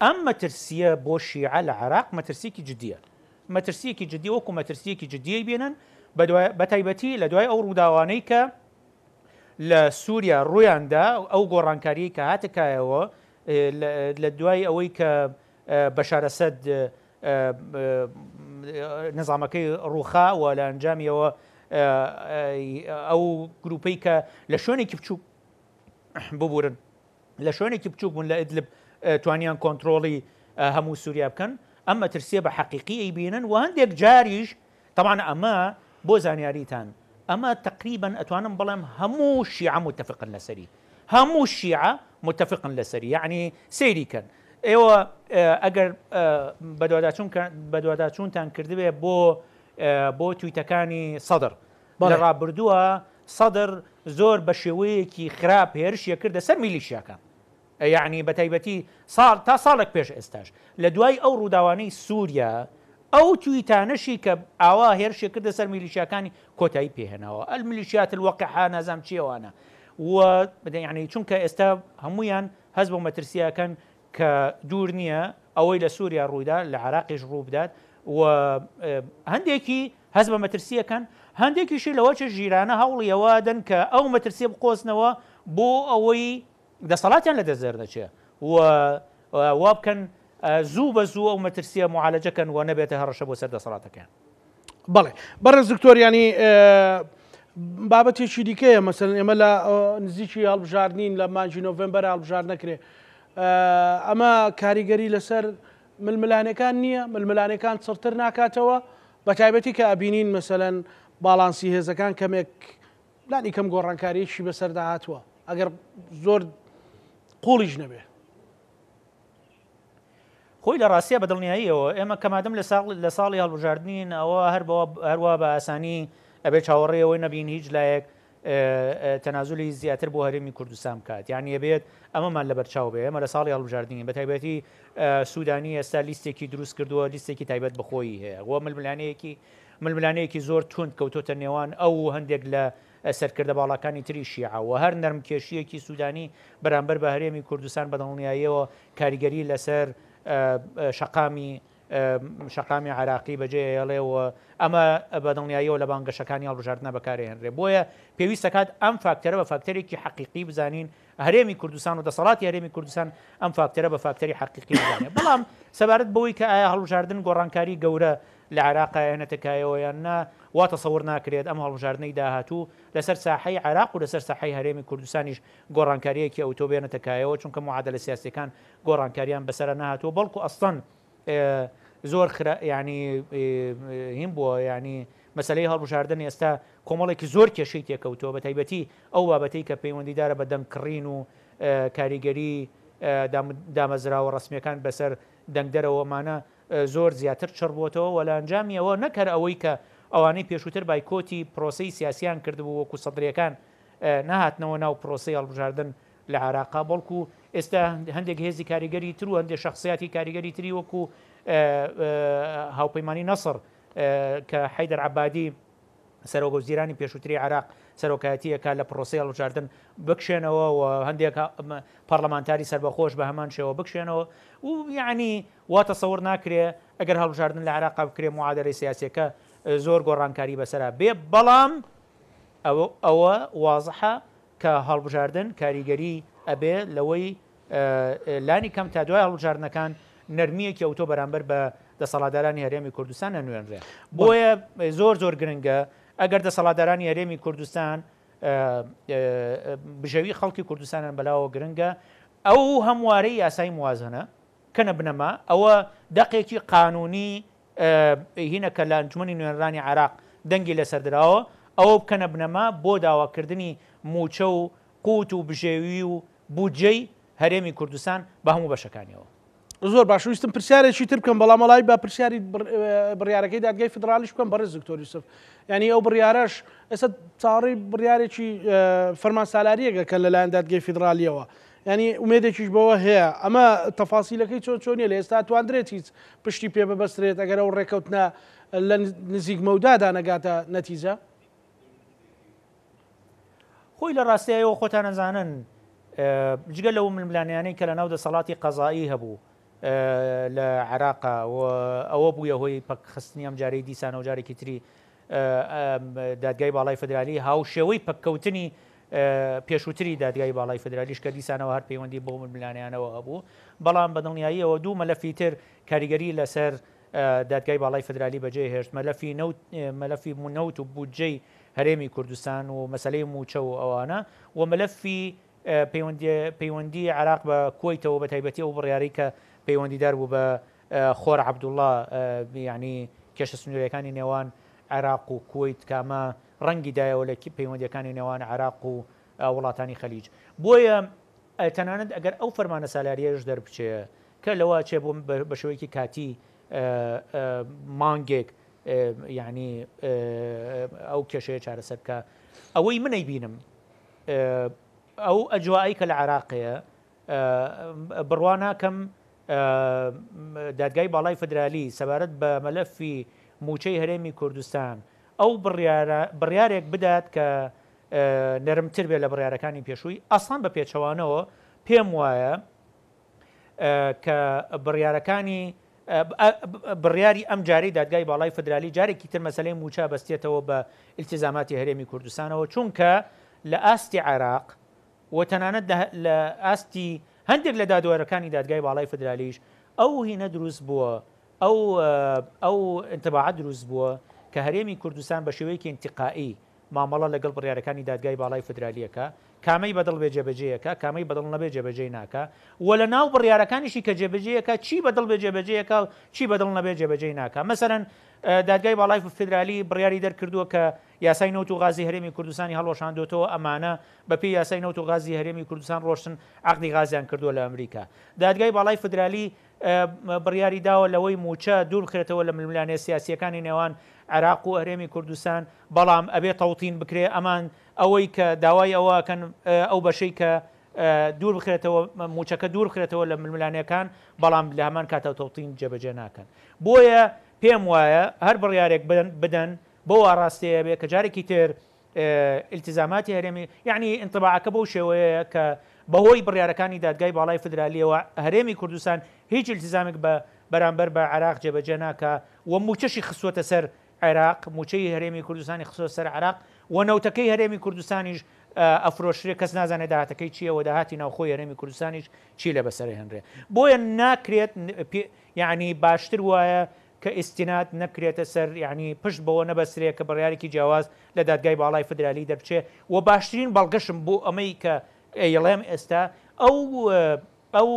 ئەم مەترسیە بۆ شیعە لە عێراق مەترسیەکی جدیە مەترسیەکی جدی وەکو مەترسیەکی جدیەی بێنن بە تایبەتی لە دوای ئەو ڕووداوانەی کە لە سووریا ڕوویاندا ئەو گۆڕانکاریی کە هاتکایەوە لە دوای ئەوەی کە بەشار ئەسەد نظامەکەی ڕووخاوە لە ئەنجامیەوە ئەو گروپەی کە لە شوێنێکی بچووک ببورن لە شوێنێکی بچووک بوون لە ئیدلب توانیان کۆنتترۆڵی هەموو سووریا بکەن ئەم مەترسیە بە حەقیقی ئەیبینن و هەندێک جاریش طبعا ئەمە بۆ زانیاریتان ئەمە تقریبا ئەتوانم بڵێم هەموو شیعە متفقن لەسەری هەموو شیعە متفقن لەسەری یعنی سەیریکەن ئێوە ئەگەر بەدواداچوونتان کردبێ بۆ تویتەکانی سەدر لە ڕابردووە سەدر زۆر بە شێوەیەکی خراپ هێرشیە کردە سەر میلیشیاکان یعنی بە تایبەتی تا ساڵێک پێش ئێستاش لە دوای ئەو ڕووداوانەی سووریا ئەو تویتانەشی کە ئاوا هێرشی کردە سەر میلیشیاکانی کۆتایی پێهێناوە الملیشیات الوەقیعە نازام چیەوانە و یعنی چونکە ئێستا هەمویان هەست بۆ مەترسیەکەن کە دوور نییە ئەوەی لە سووریا ڕوویدا لە عێراقیش ڕوو بدات و هەندێکی هەست بە مەترسیەکەن هەندێکیشی لەوەچە ژیرانە هەوڵیەوە دەن کە ئەو مەترسیە بقۆزنەوە بۆ ئەوەی دەسەڵاتیان لە دەزێر دەچێت وا بکەن زوو بە زوو ئەو مەترسیە معالەجەکەن و نەبێتە هەڕەشە بۆ سەر دەسەڵاتەکەن بەڵێ بەڕێز دکتۆریانی بابەتێکی دیکەیە مەسەلەن ئێمە لە نزیکی هەڵبژاردنین لە مانجی نۆڤێمبەر هەڵبژار نەکرێ ئەمە کاریگەری لەسەر ململانەکان نییە ململانەکان چڕتر ناکاتەوە بە تایبەتی کە ئەبینین مەسەلەن باڵانسی هێزەکان کەمێک لانی کەم گۆڕانکاریشی بەسەردا هاتووە ئەگەر زۆر قوڵیش نەبێ. خۆی لە ڕاستیە بەدڵنیاییەوە ئێمە کەمادەم لە ساڵی هەڵبژاردنین ئەوە هەروە بە ئاسانی ئەبێ چاوەڕێەوەی نەبین هیچ لایەک تەنازولی زیاتر بۆ هەرێمی کوردستان بکات یعنی ئەبێت ئەمەمان لە بەرچاو بێ ئێمە لە ساڵی هەڵبژاردنین بە تایبەتی سوودانی ئێستا لیستێکی دروست کردووە لیستێکی تایبەت بخۆی هەیە وە ململانەیەکی زۆر تونند کەوتۆتە نێوان ئەو هەندێک لە سەرکردە باڵەکانی تری شیعەوە هەر نەرمکێشیەکی سوودانی بەرامبەر بە هەرێمی کوردستان بەدڵنیاییەوە کاریگەری لەسەر شەقامی عراقی بەجێهێڵێەوە ئەمە بەدڵنیاییەوە لە بانگەشەکانی هەڵبژاردنە بەکارهێنرێ بۆیە پێویستەکات ئەم فاکتەرە بە فاکتەرێکی حەقیقی بزانین هەرێمی کوردستان و دەسەڵاتی هەرێمی کوردستان ئەم فاکتەرە بە فاکتەری حەقیقی بزانێت بەڵام سەبارەت بەوەی کە ئایا هەڵبژاردن گۆڕانکاری گەورە لە عراقا هێنێتەکایەوە یان نا وا تەسەوڕ ناکرێت ئەم هەڵبژاردنەی داهاتوو لەسەر ساحەی عراق و لەسەر ساحەی هەرێمی کوردستانیش گۆڕانکاریەکی ئەوتۆ بێنێتەکایەوە چونکە معادلە سیاسیەکان گۆڕانکاریان بەسەر نەهاتووە بەڵکو ئەستەن زۆر ینی هیم بووە ینی مەسلەی هەڵبژاردن ئێستا کۆمەڵێکی زۆر کێشەی تێکەوتەوە بە تایبەتی ئەو بابەتەی کە پەیوەندیدارە بە دەنگکڕین و کاریگەری دامەزراوە ڕسمیەکان بەسەر دەنگدەرەوەمانە زۆر زیاتر چڕبووەتەوە وە لە ئەنجامیەوە نەکەر ئەوەی کە ئەوانەی پێشووتر بایکۆتی پرۆسی سیاسیان کردبوو وەکو سەدرەکان نهاتنەوە ناو پرۆسی هەڵبژاردن لە عراقا بەڵکو ئێستا هەندێک هێزی کاریگەری تر و هەندێک شخصیاتی کاریگەری تری وەکو هاوپەیمانی نەسر کە حەیدەر عەبادی سەرۆگەوزیرانی پێشووتری عراق سەرۆکایەتیەکە لە پرۆسی هەڵبژاردن بکشێنەوە و هەندێک پەرلەمانتاری سەربەخۆش بە هەمان شێوە بکشێنەوە و یعنی وا تەسەوڕ ناکرێ ئەگەر هەڵبژاردن لە عراقا بکرێ معادلەی سیاسیەکە زۆر گۆڕانکاری بەسەرا بێ بەڵام ئەوە وازحە کە هەڵبژاردن کاریگەری ئەبێ لەوەی لانی کەم تا دوای هەڵبژاردنەکان نەرمیەکی ئەوتۆ بەرامبەر بە دەسەڵاتدارانی هەرێمی کوردستان نەنوێنرێ بۆیە زۆر گرنگە ئەگەر دەسەڵاتدارانی هەرێمی کوردستان بژەوی خەڵکی کوردستانن بەلاوە گرنگە ئەو هەموارەی یاسای موازنە کە نەبنەما ئەوە دەقێکی قانونی هینەکە لە ئەنجومەنی نوێنەرانی عراق دەنگی لەسەردراوە ئەوە بکەنە بنەما بۆ داواکردنی موچە و قوت و بژێوی و بودجەی هەرێمی کوردستان بە هەموو بەشەکانیەوە. زۆر باش ویستم پرسیارێکی تر بکەم بەڵام وڵای با پرسیاری بڕیارەکەی دادگای فدرالیش بکەم بەڕێز دکتۆر یوسف ینی ئەو بڕیارەش ئێستا چاڕی بڕیارێکی فەرمان سالاریەکە کە لەلایەن دادگای فیدرالیەوە ینی ئومێدێکیش بەوە هەیە ئەمە تەفاسیلەکەی چۆنیە لە ئێستا توانرێت هیچ پشتی پێ ببەسترێت ئەگەر ئەو ڕێکەوتنە لە نزیک مەودادا نەگاتە نەتیجە. خۆی لە ڕاستیایەوە خۆتان نەزانن جگە لەو ململانیانەی کە لە ناو دەسەڵاتی قەزایی هەبوو لە عراقا ئەوە بووە هۆی پەکخستنی ئەم جارەی دیسانە و جارێکی تری دادگای باڵای فدرالی هاوشێوەی پەککەوتنی پێشووتری دادگای باڵای فدرالیش کە دیسانەوە هەر پەیوەندی بۆ ململانیانەوە هەبوو بەڵام بەدڵنیاییەوە دوو مەلەفی تر کاریگەری لەسەر دادگای باڵای فدرالی بەجێ هێشت مەلەفی نەوت و بودجەی هەرێمی کوردستان و مەسلەی موچە و ئەوانە و مەلەفی پەیوەندی عراق بە کۆیتەوە بە تایبەتی ئەو بڕیاری کە پەیوەندیدار بوو بە خۆر عەبدوڵڵا یعنی کێشە سنوورەکانی نێوان عراق و کۆیت کامە ڕەنگی دایەوە لە پەیوەندیەکانی نێوان عراق و وڵاتانی خەلیج بۆیە تەنانەت ئەگەر ئەو فەرمانە سالاریەش دەربچێ کە لەوە چێ بووم بە شێوەیەکی کاتی مانگێک یعنی ئەو کێشەیە چارەسەر بکە ئەوەی منەی بینم ئەو ئەجوایی کە لە عراقەیە بڕوا ناکەم دادگای باڵای فدرالی سەبارەت بە مەلەفی موچەی هەرێمی کوردستان ئەو بڕیارێک بدات کە نەرمتر بێت لە بڕیارەکانی پێشووی ئەسڵان بە پێچەوانەوە پێم وایە کە بڕیاری ئەم جارەی دادگای باڵای فدرالی جارێکی تر مەسەلەی موچە بەستێتەوە بە ئیلتیزاماتی هەرێمی کوردستانەوە چونکە لە ئاستی عراق و تەنانەت لە ئاستی هەندێک لە دادوەرەکانی دادگای باڵای فدرالیش ئەو هینە دروست بووە ئەو انتباعات دروست بووە کە هەرێمی کوردستان بە شێوەیەکی انتقائی مامەڵە لەگەڵ بڕیارەکانی دادگای باڵای فدرالیەکە کامەی بەدڵ بێ جێبەجێیەکە کامەی بەدڵ نەبێ جێبەجێ ناکە و لە ناو بڕیارەکانیشی کە جێبەجێیەکە چی بەدڵ بێ جێبەجێیەکە و چی بەدڵ نەبێ جێبەجێ ناکە مەسەرەن دادگای باڵای فدرالی بڕیاری دەرکردووە کە یاسای نەوت و غازی هەرێمی کوردستانی هەڵۆشاندوێتەوە ئەمانە بەپێی یاسای نەوت و غازی هەرێمی کوردستان ڕۆشتن عقدی غازیان کردووە لە ئەمریکا. دادگای باڵای فدرالی بڕیاری داوە لەوەی موچە دوور بخرێتەوە لە ململانێ سیاسیەکانی نێوان عێراق و هەرێمی کوردستان، بەڵام ئەبێ تەوتین بکرێ ئەمان ئەوەی کە داوای ئەوەکەن ئەو بەشەی کە دوور بخرێتەوە موچەکە دوور بخرێتەوە لە ململانەکان، بەڵام لە هەمان کاتە تەوتین جێبەجێ ناکەن. بۆیە پێم وایە هەر بڕیارێک بدەن بۆ ئاراستەیە بێ کە جارێکی تر التزاماتی هەرێمی یعنی انطباعەکە بەو شێوەیە کە بەهۆی بڕیارەکانی دادگای باڵای فدرالیەوە هەرێمی کوردستان هیچ التزامێک بە بەرامبەر بە عێراق جێبەجێ ناکە و موچەشی خسووەتە سەر عێراق، موچەی هەرێمی کوردستانی خسووە سەر عێراق و نەوتەکەی هەرێمی کوردستانیش ئەفرۆشرێ کەس نازانێت داهاتەکەی چییە و داهاتی ناوخۆی هەرێمی کوردستانیش چی لە بەسەر هێنرێ. بۆیە ناکرێت یعنی باشتر وایە کە ئیسینات نەکرێتە سەر یعنی پشت بەوە نەبەسرێ کە بڕیارێکی جیاواز لە دادگای باڵای فدرالی دەرچێ و باشترین بەڵگەشم بۆ ئەمەی کە ئێڵێم ئێستا ئەو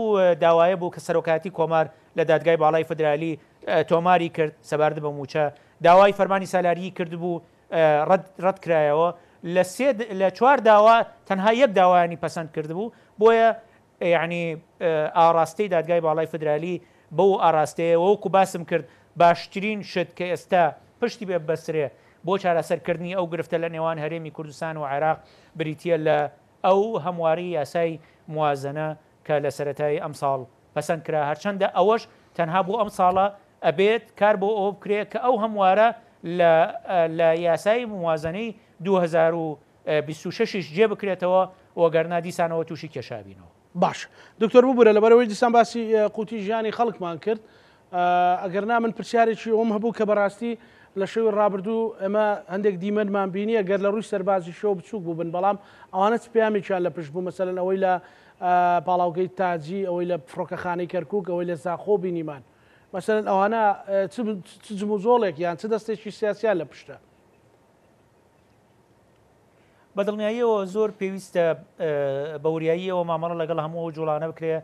داوایە بوو کە سەرۆکاتی کۆمار لە دادگای باڵای فدرالی تۆماری کرد سەبارد بە موچە، داوای فەرمانی سالاریی کردبوو ڕەت کرایەوە، لە 4 داوا تەنها یەک داوایانی پەسەند کردبوو. بۆیە یعنی ئاراستەی دادگای باڵای فدرالی بەو ئاراستەیە وەکو باسم کرد باشترین شت کە ئێستا پشتی بێ بەسرێ بۆ چارەسەرکردنی ئەو گرفتە لە نێوان هەرێمی کوردستان و عێراق بریتە لە ئەو هەمواری یاسای موازنە کە لە سەرەتای ئەم ساڵ پەسەند کرا، هەرچەندە ئەوەش تەنها بۆ ئەم ساڵە ئەبێت کار بۆ ئەوە بکرێت کە ئەو هەموارە لە یاسای موازنەی 2026 جێ بکرێتەوە وەگەرنا دیسانەوە تووشی کێشابینەوە. باش دکتۆر ببوورە لەبەرەوەی دیسان باسی قوتی ژیانی خەڵکمان کرد، ئەگەرنا من پرسیارێکی ئەوم هەبوو کە بەڕاستی لە شەوی ڕابردوو ئەمە هەندێک دیمەنمان بینی ئەگەر لە ڕووی سەربازی شەو بچووک بوو بن، بەڵام ئەوانە پەیامێکیان لە پشت بوو، مەسەلەن ئەوەی لە پاڵاوگەی تاجی، ئەوەی لە فڕۆکەخانەی کەرکووک، ئەوەی لە زاخۆ بینیمان، مەسەلەن ئەوانە چ جموزۆڵێک یان چ دەستێکی سیاسیان لە پشتە؟ بەدڵنیاییەوە زۆر پێویستە بەوریاییەوە مامەڵە لەگەڵ هەموو جوڵانە بکرێ،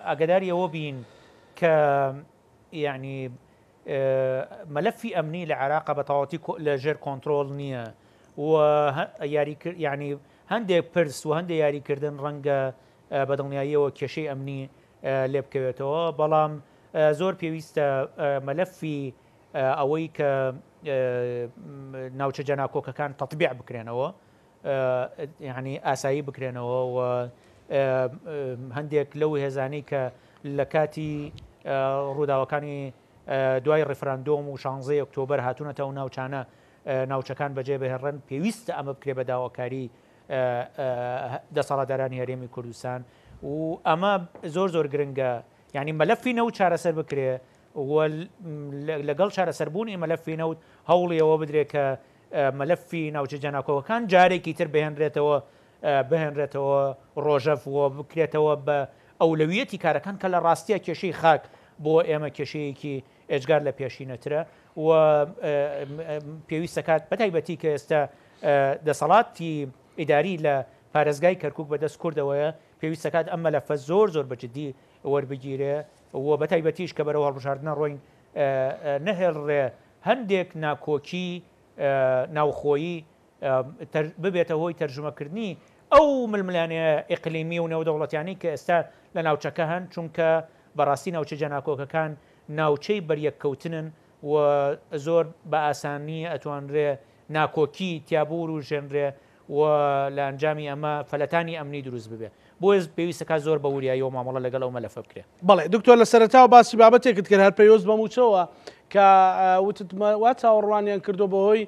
ئاگداری ئەوە بین کە یعنی مەلەفی ئەمنی لە عێراق بە تەواوەتی لە ژێر کۆنتترۆل نییە و یعنی هەندێک پرس و هەندێک یاریکردن ڕەنگە بەدڵنیاییەوە کێشەی ئەمنی لێ بکەوێتەوە، بەڵام زۆر پێویستە مەلەفی ئەوەی کە ناوچە جەناکۆکەکان تەطبیع بکرێنەوە، یعنی ئاسایی بکرێنەوە و هەندێک لەو هێزانەی کە لە کاتی ڕووداوەکانی دوای ڕفراندۆم و 16 ئۆکتۆبەر هاتوونەتە و ناوچانە ناوچەکان بەجێ بهێڕن، پێویستە ئەمە بکرێ بە داواکاری دەسەڵاتدارانی هەرێمی کوردستان و ئەمە زۆر گرنگە، یعنی مەلەفی نەوت چارەسەر بکرێ لەگەڵ چارەسەربوونی مەلەفی نەوت هەوڵی ئەوە بدرێت کە مەلەفی ناوچە جەناکۆوەکان جارێکی تر بهێنرێتەوە ڕۆژەف و بکرێتەوە بە ئەولەویەتی کارەکان کە لە ڕاستیە کێشەی خاک بۆ ئێمە کێشەیەکی ئێجگار لە پێشینەترە و پێویستە کات بەتایبەتی کە ئێستا دەسەڵاتی ئیداری لە پارێزگای کەرکووک بەدەست کوردەوەیە، پێویستە کات ئەم مەلەفە زۆر بەجددی وەربگیرێ و بەتایبەتیش کە بەرەو هەڵبژاردنە ڕۆین نەهێڵڕێ هەندێک ناکۆکی ناوخۆیی ببێتە هۆی تەرجمەکردنی ئەو ململانێ ئیقلیمی و نێودەوڵەتیانی کە ئێستا لە ناوچەکە هەن، چونکە بەڕاستی ناوچە جەناکۆکەکان ناوچەی بەریەککەوتنن و زۆر بە ئاسانی ئەتوانرێ ناکۆکی تیابور و ژێنرێ و لە ئەنجامی ئەمە فەلەتانی ئەمنی دروست ببێ. بۆیە پێویستەکە زۆر بەوریاییەوە مامەڵە لەگەڵ ئەو مەلەفە بکرێ. بەڵێ دکتۆر لە سەرەتاوە باسی بابەتێکت کرد هەر پێویست بەموچەوە کە وا چاوەڕوانیان کردو بەهۆی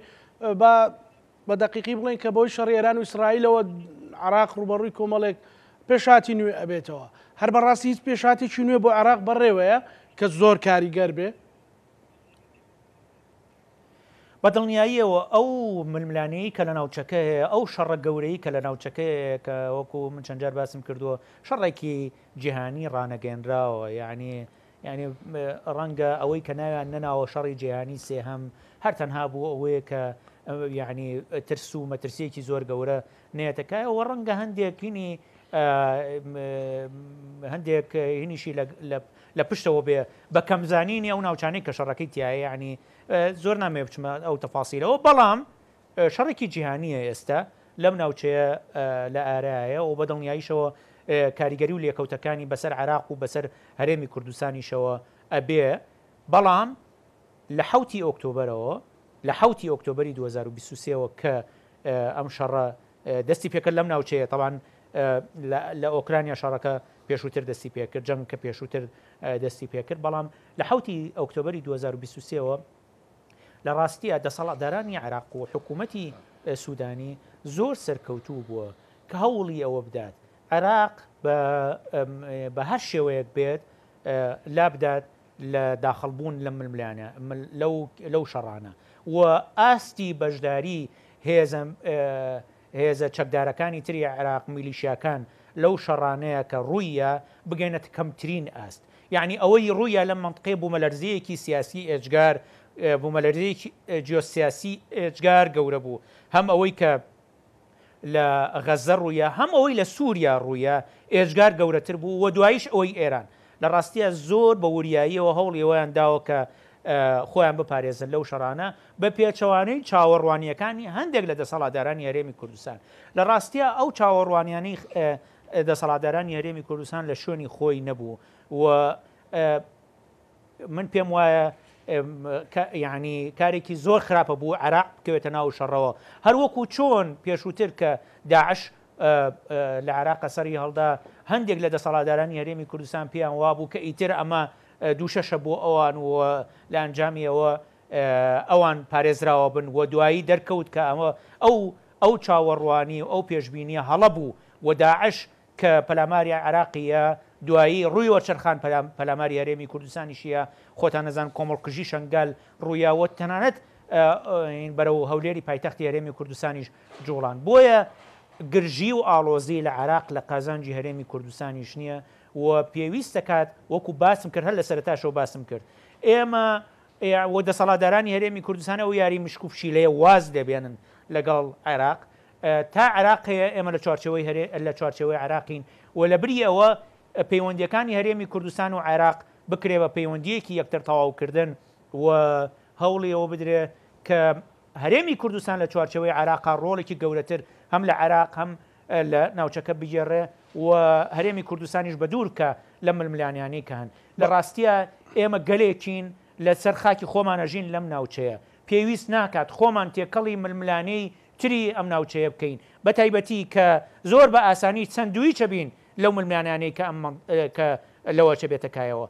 بە دەقیقی بڵێن کە بۆی شەڕی ئێران و ئیسرائیلەوە عێراق ڕوبەڕووی کۆمەڵێک پێشاتی نوێ ئەبێتەوە. هەر بەڕاستی هیچ پێشاتێکی نوێ بۆ عێراق بەڕێوەیە کە زۆر کاریگەر بێ؟ بەدڵنیاییەوە ئەو ململانەیە کە لە ناوچەکە هەیە، ئەو شەڕە گەورەی کە لە ناوچەکەیە کە وەکو من چەند جار باسم کردووە شەڕێکی جیهانی ڕانەگەێنراوە، یعنی ڕەنگە ئەوەی کە ناویان نەناوە شەڕی جیهانی سێهەم هەر تەنها بوو ئەوەیە کە یعنی ترس و مەترسیەکی زۆر گەورە نێتەکە، ئەوە ڕەنگە هەندێکینی هەندێک هینیشی لە پشتەوە بێ بە کەمزانینی ئەو ناوچانەی کە شەڕەکەی تایە ینی زۆر نامێ بچمە ئەو تەفاسیلەوە بەڵام شەڕێکی جیهانیە ئێستا لەم ناوچەیە لە ئارایە و بە دڵنیاییشەوە کاریگەری و لێکەوتەکانی بەسەر عێراق و بەسەر هەرێمی کوردستانیشەوە ئەبێ بەڵام لە 7 ئۆکتۆبرەوە لە 7 ئۆکتۆبری 2023ەوە کە ئەم شەڕە دەستی پێکرد لەم ناوچەیە طبعاً لە ئۆکرانیا شەڕەکە پێشووتر دەستی پێکرد جەنگ کە پێشووتر دەستی پێکرد بەڵام لە 7 ئۆکتۆبری 2023ەوە لە ڕاستیە دەسەڵاتدارانی عێراق و حکوومەتی سوودانی زۆر سەرکەوتوو بووە کە هەوڵی ئەوە بدات عێراق بە هەر شێوەیەک بێت لا بدات لە داخەڵبوون لە ململانە لەو شەڕانە و ئاستی بەشداری هێزە چەکدارەکانی تری عێراق میلیشیاکان لەو شەڕانەیە کە ڕوویە بگەینێت کەمترین ئاست یعنی ئەوەی ڕوویە لە منطقەی بوومەلەرزەیەکی سیاسی ئێجگار بوومەلەرزەیەکی جیۆسیاسی ئێجگار گەورە بوو هەم ئەوەی کە لە غەزە ڕوویە هەم ئەوەی لە سووریا ڕوویە ئێجگار گەورەتر بوو و دواییش ئەوەی ئێران لە ڕاستیە زۆر بە وریاییەوە هەوڵی ئەویان داوە کە خۆیان بپارێزن لەو شەڕانە بە پێچەوانەی چاوەڕوانیەکانی هەندێک لە دەسەڵاتدارانی هەرێمی کوردستان لە ڕاستیە ئەو چاوەڕوانیانەی دەسەڵاتدارانی هەرێمی کوردستان لە شوێنی خۆی نەبوو و من پێم وایە یعنی کارێکی زۆر خراپە بوو عێراق بکەوێتە ناو شەڕەوە هەروەکو چۆن پێشووتر کە داعش لە عێراق سەری هەڵدا هەندێک لە دەسەڵاتدارانی هەرێمی کوردستان پێیان وابوو کە ئیتر ئەمە دووشەشە بۆ ئەوان و لە ئەنجامیەوە ئەوان پارێزراوە بن و دوایی دەرکەوت کە ئەمە ئەو چاوەڕوانی و ئەو پێشببینیە هەڵە بوو و داعش کە پەلاماری عێراقیە دوایی ڕووی وەرچەرخان پەلاماری هەرێمی کوردستانیشیە خۆتان نەزان کۆمەڵکژی شەنگال ڕوویاوە تەنانەت بەرەو هەولێری پایتەختی هەرێمی کوردستانیش جوڵان بۆیە گرژی و ئاڵۆزی لە عێراق لە قازانجی هەرێمی کوردستانیش نییە و پێویست دەکات وەکو باسم کرد هەر لە سەرەتاشەوە باسم کرد ئێمە و دەسەڵاتدارانی هەرێمی کوردستانە و یاری مشکوفشیلەیە واز دەبێنن لەگەڵ عێراق تا عێراقەیە ئێمە لە چوارچەوەی عێراقین و لە بری ئەوە پەیوەندیەکانی هەرێمی کوردستان و عێراق بکرێ بە پەیوەندیەکی یەکتر تەواوکردن و هەوڵی ئەوە بدرێ کە هەرێمی کوردستان لە چوارچەوەی عێراقا ڕۆڵێکی گەورەتر هەم لە عێراق هەم لە ناوچەکە بگێڕێ و هەرێمی کوردستانیش بە دوور کە لە ململانیانەی کە هەن لە ڕاستیە ئێمە گەلێکین لە سەر خاکی خۆمانەژین لەم ناوچەیە پێویست ناکات خۆمان تێکەڵی ململانەی تری ئەم ناوچەیە بکەین بە تایبەتی کە زۆر بە ئاسانی چەندویچە بین لەو ململانیانەی کە لەوە چە بێتەکایەوە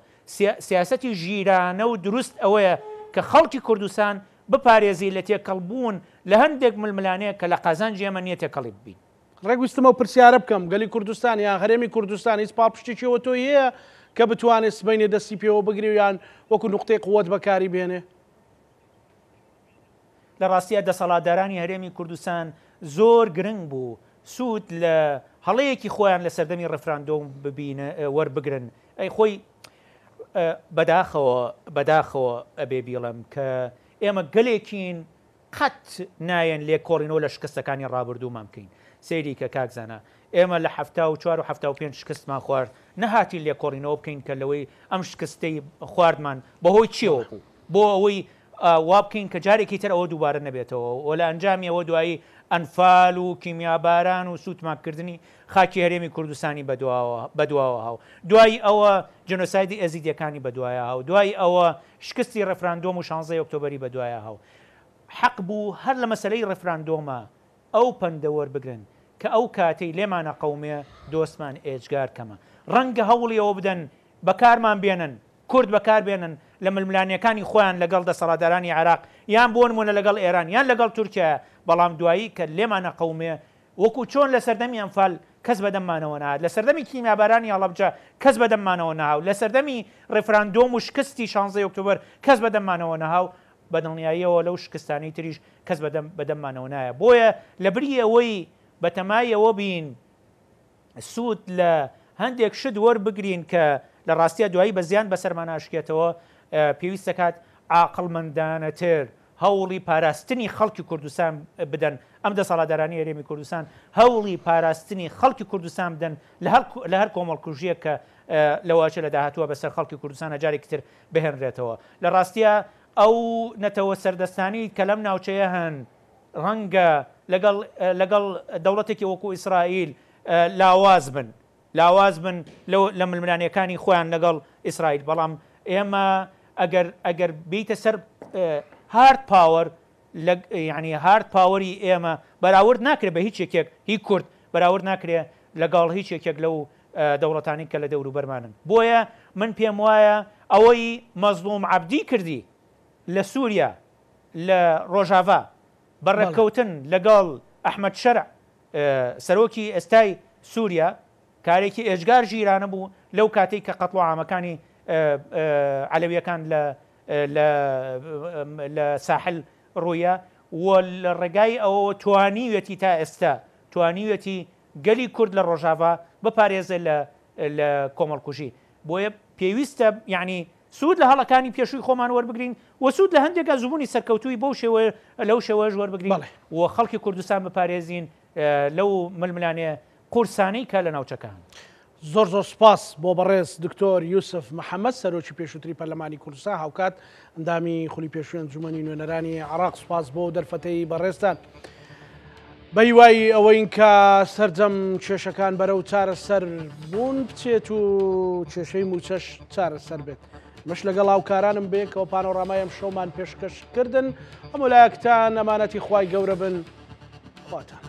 سیاسەتی ژیرانە و دروست ئەوەیە کە خەڵکی کوردستان بپارێزی لە تێکەڵبوون لە هەندێک ململانەیە کە لە قازانجی ئێمە نییە تێکەڵی ببین ڕێگویستمە و پرسیارە بکەم گەلی کوردستان یان هەرێمی کوردستان هیچ پاڵپشتێکیەوە تۆ هەیە کە بتوانێت سبەینێ دەستی پێوە بگریویان وەکو نقطەی قووەت بەکاری بێنێ لە ڕاستیە دەسەڵاتدارانی هەرێمی کوردستان زۆر گرنگ بوو سوود لە هەڵەیەکی خۆیان لە سەردەمی ڕفراندۆم ببینە وەربگرن ئەی خۆی بەداخەوە ئەبێ بیڵم کە ئێمە گەلێکین قەت نایەن لێ کۆڕینەوە لە شکستەکانی ڕابردوومان بکەین سەیری کە کاکزانە ئێمە لە 74 و 75 شکستمان خوارد نەهاتی لێ کۆڕینەوە بکەین کە لەوەی ئەم شکستەی خواردمان بەهۆی چیەوە بوو بۆ ئەوەی وا بکەین کە جارێکی تر ئەوە دووبارە نەبێتەوە و لە ئەنجامی ئەوە دوایی ئەنفال و کیمیاباران و سوتماکردنی خاکی هەرێمی کوردستانی بەدواوە هاو دوای ئەوە جنۆسایدی ئەزیدیەکانی بەدوایە هاو دوای ئەوە شکستی ڕفراندۆم و 16 ئۆکتۆبری بەدوایە هاو حەق بوو هەر لە مەسلەی ڕفراندۆمە ئەو پەندەوەر بگرن کە ئەو کاتەی لێمانە قەومێ دۆستمان ئێجگار کەمە ڕەنگە هەوڵی ئەوە بدەن بەکارمان بێنن کورد بەکار بێنن لە ململانیەکانی خۆیان لەگەڵ دەسەڵاتدارانی عێراق یان بۆ نمونە لەگەڵ ئێران یان لەگەڵ تورکیا بەڵام دوایی کە لێمانە قەومێ وەکو چۆن لە سەردەمی ئەنفال کەس بەدەممانەوە نهات لە سەردەمی کیمیابارانی هەڵەبجە کەس بەدەممانەوە ناهاو لە سەردەمی ڕێفراندۆم و شکستی 16 ئۆکتۆبر کەس بەدەممانەوە نەهاو بە دڵنیاییەوە لەو شکستانەی تریش کەس بەدەممانەوە نایە بۆیە لە بری ئەوەی بەتەمایەوە بین سوود لە هەندێک شت وەربگرین کە لە ڕاستیە دوایی بە زیان بەسەرمان ئاشکێتەوە پێویست دەکات عاقڵمەندانەتر هەوڵی پاراستنی خەڵکی کوردستان بدەن ئەم دەسەڵاتدارانی هەرێمی کوردستان هەوڵی پاراستنی خەڵکی کوردستان بدەن لە هەر کۆمەڵکوژیە کە لەواچە لە داهاتووە بەسەر خەڵکی کوردستانە جارێکی تر بهێنرێتەوە لە ڕاستیە ئەو نەتەوە سەردەستانی کە لەم ناوچەیە هەن ڕەنگە لەگەڵ دەوڵەتێکی وەکو ئیسرائیل لاواز بن لە ململانیەکانی خۆیان لەگەڵ ئیسرائیل بەڵام ئێمە ئەگەر بیتە سەر هارد پاوەر یعنی هارد پاوەری ئێمە بەراورد ناکرێت بە هیچ یەکێک هی کورد بەراورد ناکرێت لەگەڵ هیچ یەکێک لەو دەوڵەتانی کە لە دەوروبەرمانن بۆیە من پێم وایە ئەوەی مەزلوم عەبدی کردی لە سووریا لە ڕۆژاڤا بەڕێککەوتن لەگەڵ ئەحمەد شەرع سەرۆکی ئێستای سووریا کارێکی ئێجگار ژیرانە بوو لەو کاتێک کە قەتڵ عامەکانی عەلەویەکان لە ساحل ڕوویە و لە ڕێگای ئەوە توانیوێتی تا ئێستا توانیوێتی گەلی کورد لە ڕۆژاڤا بپارێزە لە کۆمەڵکوژی بۆیە پێویستە یعنی سوود لە هەڵەکانی پێشووی خۆمان وەربگرین و سوود لە هەندێکە زبوونی سەرکەوتووی لەو شێوەژ وەربگرین و خەڵکی کوردستان بپارێزین لەو ململانێ قورسانەی کە لە ناوچەکان زۆر سپاس بۆ بەڕێز دکتۆر یوسف محەممەد سەرۆکی پێشووتری پەرلەمانی کوردستان هاوکات ئەندامی خولی پێشوێن ئەنجومەنی نوێنەرانی عێراق سپاس بۆ دەرفەتەی بەڕێزتان بە هیوای ئەوەی کە سەرجەم کێشەکان بەرەو چارەسەر بوون بچێت و کێشەی موچەش چارەسەر بێت مەش لەگەڵ هاوکارانم بێکەوە پانۆڕامایم شەومان پێشکەش کردن هەموو لایەکتان ئەمانەتی خوای گەورە بن خواتان